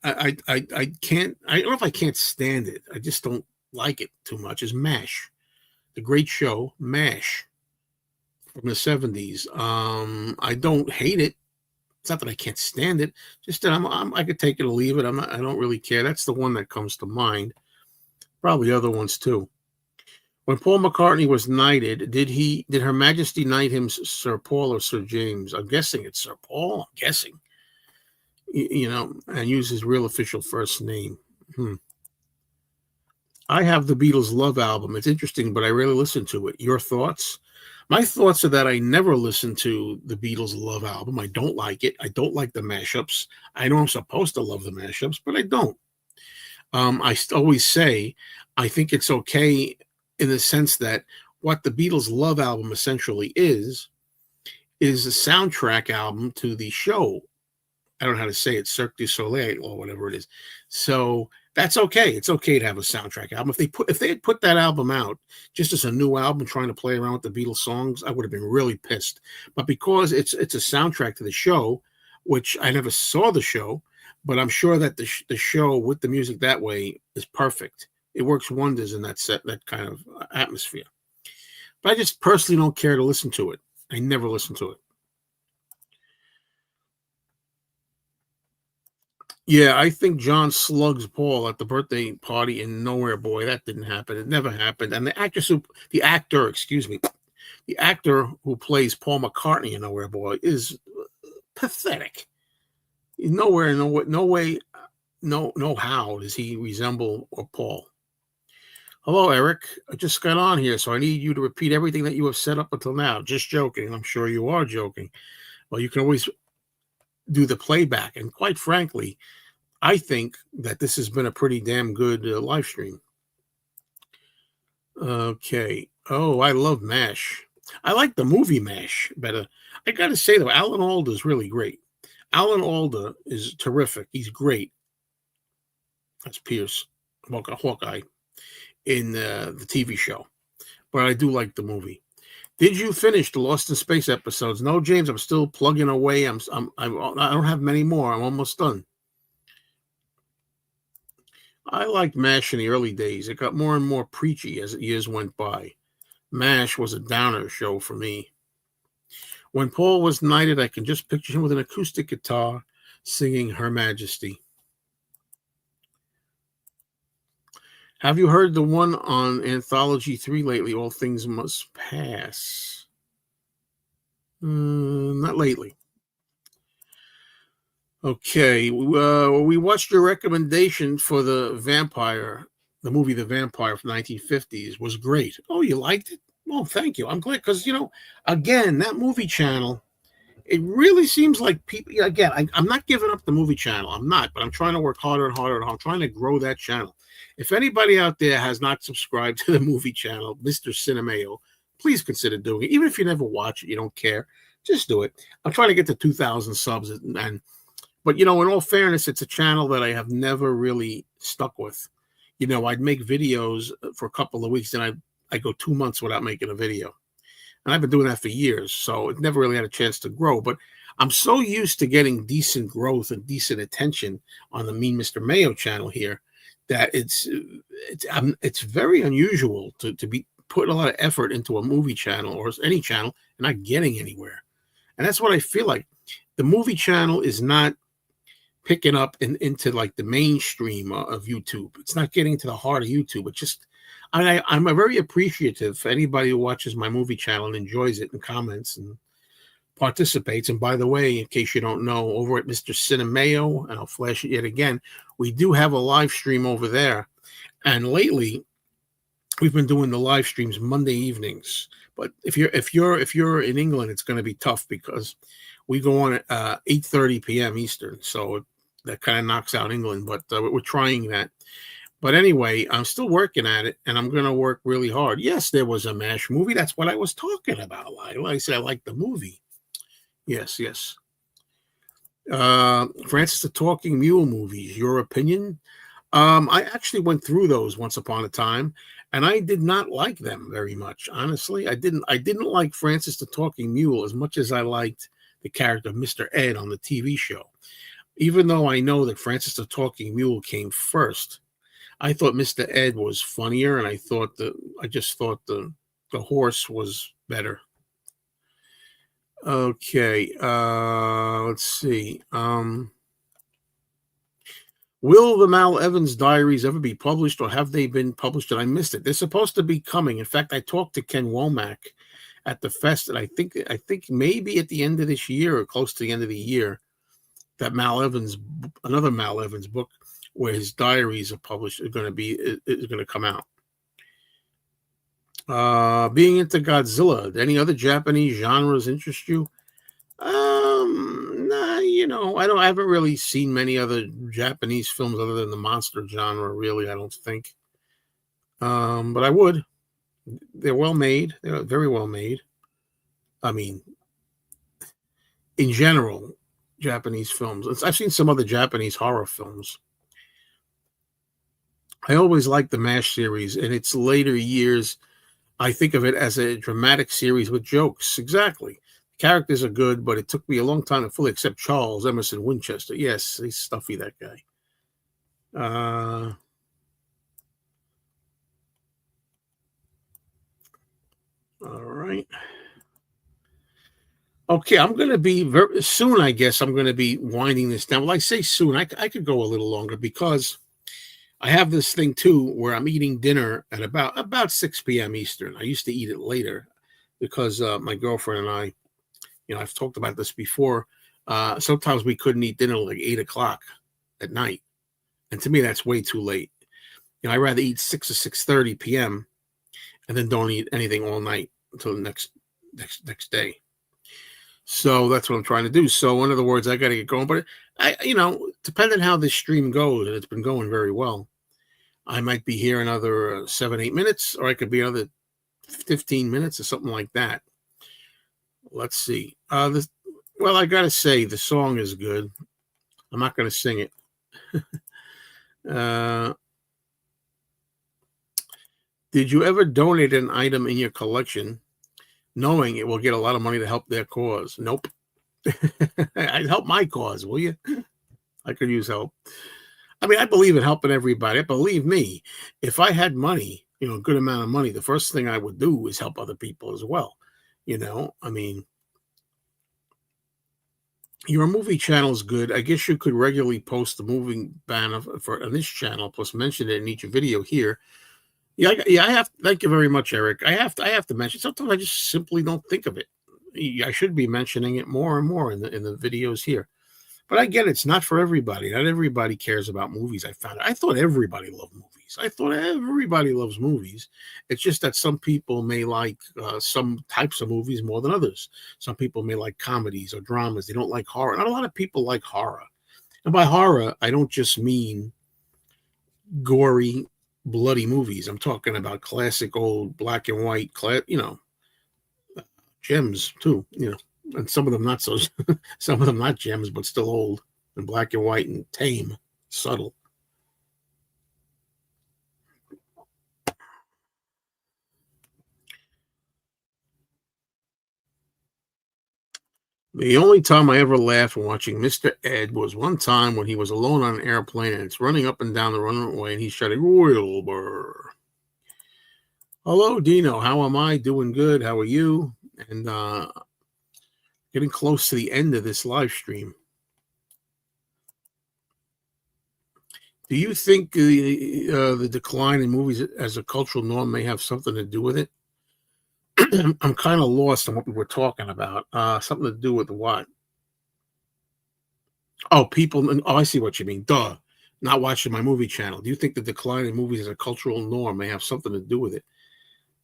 can't. I don't know if I can't stand it. I just don't like it too much. Is MASH, the great show MASH from the 70s? I don't hate it. It's not that I can't stand it. Just that I could take it or leave it. I don't really care. That's the one that comes to mind. Probably other ones too. When Paul McCartney was knighted, did Her Majesty knight him Sir Paul or Sir James? I'm guessing it's Sir Paul. I'm guessing. And use his real official first name. I have the Beatles Love album. It's interesting, but I rarely listen to it. Your thoughts? My thoughts are that I never listened to the Beatles Love album. I don't like it. I don't like the mashups. I know I'm supposed to love the mashups, but I don't. I always say I think it's okay in the sense that what the Beatles Love album essentially is a soundtrack album to the show. I don't know how to say it, Cirque du Soleil or whatever it is. So that's okay. It's okay to have a soundtrack album. If they had put that album out just as a new album trying to play around with the Beatles songs, I would have been really pissed. But because it's a soundtrack to the show, which I never saw the show, but I'm sure that the show with the music that way is perfect. It works wonders in that kind of atmosphere. But I just personally don't care to listen to it. I never listen to it. Yeah, I think John slugs Paul at the birthday party in Nowhere Boy. That didn't happen. It never happened. And the actor who plays Paul McCartney in Nowhere Boy is pathetic. No way, no how does he resemble Paul. Hello, Eric. I just got on here, so I need you to repeat everything that you have said up until now. Just joking. I'm sure you are joking. Well, you can always do the playback. And quite frankly, I think that this has been a pretty damn good live stream. Okay. Oh, I love MASH. I like the movie MASH better. I got to say, though, Alan Alda is really great. Alan Alda is terrific. He's great. That's Pierce, Hawkeye, in the TV show. But I do like the movie. Did you finish the Lost in Space episodes? No, James. I'm still plugging away. I don't have many more. I'm almost done. I liked MASH in the early days. It got more and more preachy as years went by. MASH was a downer show for me. When Paul was knighted, I can just picture him with an acoustic guitar singing Her Majesty. Have you heard the one on Anthology 3 lately, All Things Must Pass? Not lately. Okay, we watched your recommendation for the movie The Vampire from the 1950s. Was great. Oh, you liked it? Oh, thank you. I'm glad because, again, that movie channel, it really seems like people, again, I'm not giving up the movie channel. I'm not, but I'm trying to work harder and harder. I'm trying to grow that channel. If anybody out there has not subscribed to the movie channel, Mr. Mayo, please consider doing it. Even if you never watch it, you don't care, just do it. I'm trying to get to 2,000 subs, and But, in all fairness, it's a channel that I have never really stuck with. I'd make videos for a couple of weeks, and I go 2 months without making a video. And I've been doing that for years, so it never really had a chance to grow. But I'm so used to getting decent growth and decent attention on the Mean Mr. Mayo channel here that it's very unusual to be putting a lot of effort into a movie channel or any channel and not getting anywhere. And that's what I feel like. The movie channel is not picking up into like the mainstream of YouTube. It's not getting to the heart of YouTube. It just, I'm a very appreciative for anybody who watches my movie channel and enjoys it and comments and participates. And by the way, in case you don't know, over at Mr. Mayo, and I'll flash it yet again, we do have a live stream over there. And lately, we've been doing the live streams Monday evenings. But if you're in England, it's going to be tough because we go on at 8:30 p.m. Eastern. So that kind of knocks out England, but we're trying that. But anyway, I'm still working at it, and I'm going to work really hard. Yes, there was a MASH movie. That's what I was talking about. Like I said, I like the movie. Yes. Francis the Talking Mule movies. Your opinion? I actually went through those once upon a time, and I did not like them very much. Honestly, I didn't like Francis the Talking Mule as much as I liked the character of Mr. Ed on the TV show. Even though I know that Francis the Talking Mule came first, I thought Mr. Ed was funnier, and I just thought the horse was better. Okay, let's see. Will the Mal Evans diaries ever be published, or have they been published and I missed it? They're supposed to be coming. In fact, I talked to Ken Womack at the fest, and I think maybe at the end of this year or close to the end of the year, that another Mal Evans book where his diaries are published is going to come out. Being into Godzilla, any other Japanese genres interest you? Nah, I haven't really seen many other Japanese films other than the monster genre, really, I don't think. But I would. They're well made. They're very well made. I mean, in general, Japanese films. I've seen some other Japanese horror films. I always liked the MASH series. In its later years, I think of it as a dramatic series with jokes. Exactly. Characters are good, but it took me a long time to fully accept Charles Emerson Winchester. Yes, he's stuffy, that guy. All right. Okay, I'm going to be very soon. I guess I'm going to be winding this down. Well, I say soon. I could go a little longer because I have this thing too where I'm eating dinner at about 6 p.m. Eastern. I used to eat it later because my girlfriend and I, I've talked about this before. Sometimes we couldn't eat dinner like 8 o'clock at night, and to me that's way too late. I'd rather eat 6 or 6:30 p.m. and then don't eat anything all night until the next day. So that's what I'm trying to do. So in other words, I got to get going. But depending how this stream goes, and it's been going very well, I might be here another 7-8 minutes, or I could be another 15 minutes or something like that. Let's see. Well, I got to say, the song is good. I'm not going to sing it. Did you ever donate an item in your collection knowing it will get a lot of money to help their cause? Nope. I'd help my cause, will you? I could use help. I mean, I believe in helping everybody. Believe me, if I had money, a good amount of money, the first thing I would do is help other people as well. I mean, your movie channel is good. I guess you could regularly post the movie banner on this channel, plus mention it in each video here. Yeah, I have. Thank you very much, Eric. I have to mention. Sometimes I just simply don't think of it. I should be mentioning it more and more in the videos here. But I get it. It's not for everybody. Not everybody cares about movies. I thought everybody loved movies. I thought everybody loves movies. It's just that some people may like some types of movies more than others. Some people may like comedies or dramas. They don't like horror. Not a lot of people like horror. And by horror, I don't just mean gory, bloody movies. I'm talking about classic old black and white, gems too, and some of them not so, some of them not gems, but still old. in black and white and tame, subtle. The only time I ever laughed when watching Mr. Ed was one time when he was alone on an airplane and it's running up and down the runway and he's shouting, Wilbur. Hello, Dino. How am I? Doing good. How are you? And getting close to the end of this live stream. Do you think the decline in movies as a cultural norm may have something to do with it? I'm kind of lost on what we were talking about. Something to do with what? Oh, people. Oh, I see what you mean. Duh. Not watching my movie channel. Do you think the decline in movies as a cultural norm may have something to do with it?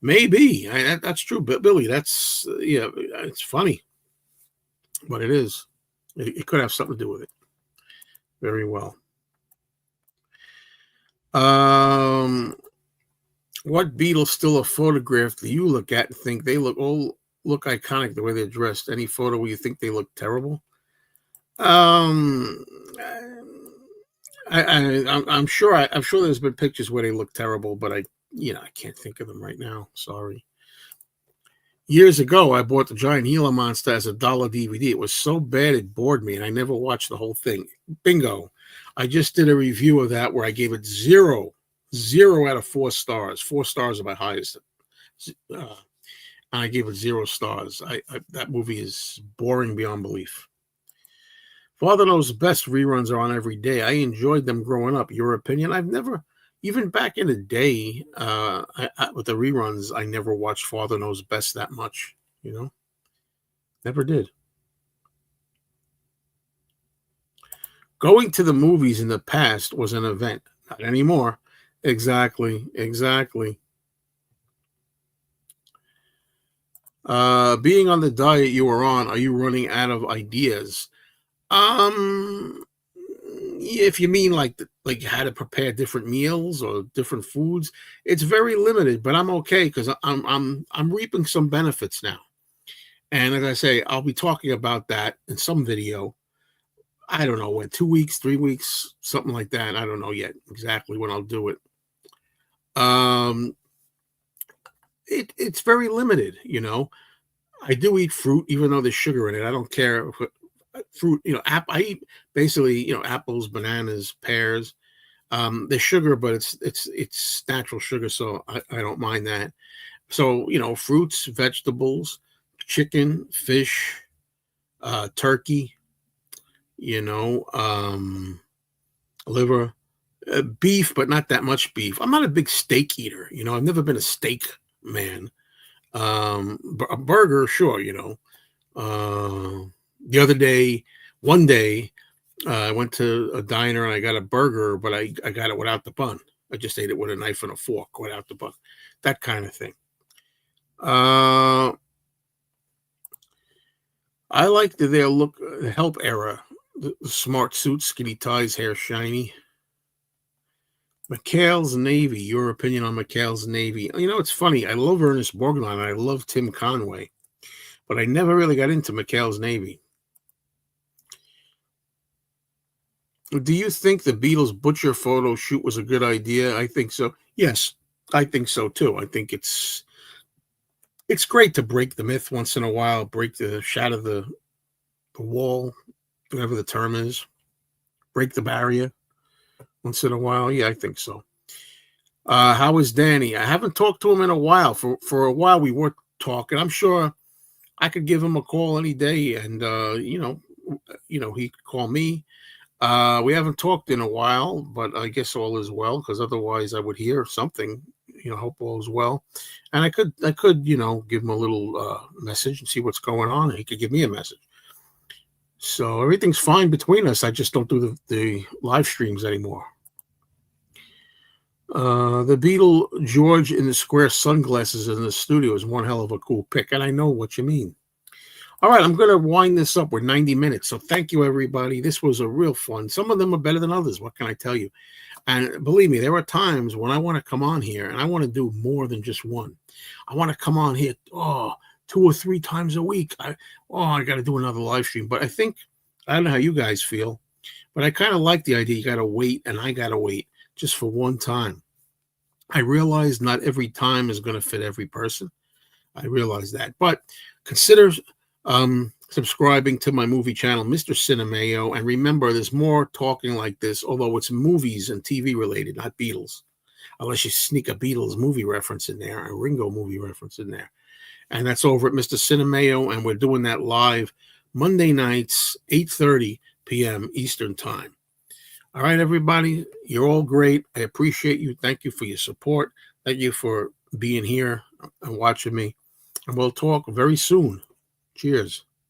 Maybe. That's true. But Billy, that's yeah. It's funny, but it is. It could have something to do with it. Very well. What Beatles still a photograph do you look at and think they look iconic the way they're dressed? Any photo where you think they look terrible? I'm sure there's been pictures where they look terrible, but I can't think of them right now. Sorry. Years ago, I bought the Giant Gila Monster as a $1 DVD. It was so bad it bored me, and I never watched the whole thing. Bingo. I just did a review of that where I gave it 0 out of 4 stars. 4 stars are my highest. And I gave it 0 stars. That movie is boring beyond belief. Father Knows Best reruns are on every day. I enjoyed them growing up. Your opinion? I've never, even back in the day, with the reruns, I never watched Father Knows Best that much. Never did. Going to the movies in the past was an event. Not anymore. Exactly. Being on the diet you were on, are you running out of ideas? If you mean like how to prepare different meals or different foods, it's very limited, but I'm okay because I'm reaping some benefits now. And as I say, I'll be talking about that in some video. I don't know when, 2 weeks, 3 weeks, something like that. I don't know yet exactly when I'll do it. It's very limited, I do eat fruit, even though there's sugar in it. I don't care. Fruit, I eat basically, apples, bananas, pears. There's sugar, but it's natural sugar, so I don't mind that. So, fruits, vegetables, chicken, fish, turkey, liver, beef, but not that much beef. I'm not a big steak eater. I've never been a steak man. A burger, sure, one day, I went to a diner and I got a burger, but I got it without the bun. I just ate it with a knife and a fork without the bun. That kind of thing. I like their look, the Help era. The smart suits, skinny ties, hair shiny. McHale's Navy. Your opinion on McHale's Navy? It's funny. I love Ernest Borgnine and I love Tim Conway, but I never really got into McHale's Navy. Do you think the Beatles butcher photo shoot was a good idea? I think so. Yes, I think so too. I think it's great to break the myth once in a while, shatter the wall, whatever the term is, break the barrier once in a while. Yeah, I think so. How is Danny? I haven't talked to him in a while. For a while we were talking. I'm sure I could give him a call any day, and he could call me. We haven't talked in a while, but I guess all is well, because otherwise I would hear something. Hope all is well, and I could give him a little message and see what's going on. And he could give me a message. So everything's fine between us. I just don't do the live streams anymore. The Beatle George in the square sunglasses in the studio is one hell of a cool pick, and I know what you mean. All right, I'm going to wind this up. We're 90 minutes, so thank you, everybody. This was a real fun. Some of them are better than others. What can I tell you? And believe me, there are times when I want to come on here, and I want to do more than just one. I want to come on here, 2 or 3 times a week. I got to do another live stream. But I don't know how you guys feel. But I kind of like the idea. You got to wait, and I got to wait just for one time. I realize not every time is going to fit every person. I realize that. But consider subscribing to my movie channel, Mr. Cinemayo. And remember, there's more talking like this, although it's movies and TV related, not Beatles. Unless you sneak a Beatles movie reference in there, a Ringo movie reference in there. And that's over at Mr. Cinemayo, and we're doing that live Monday nights, 8:30 p.m. Eastern Time. All right, everybody, you're all great. I appreciate you. Thank you for your support. Thank you for being here and watching me. And we'll talk very soon. Cheers.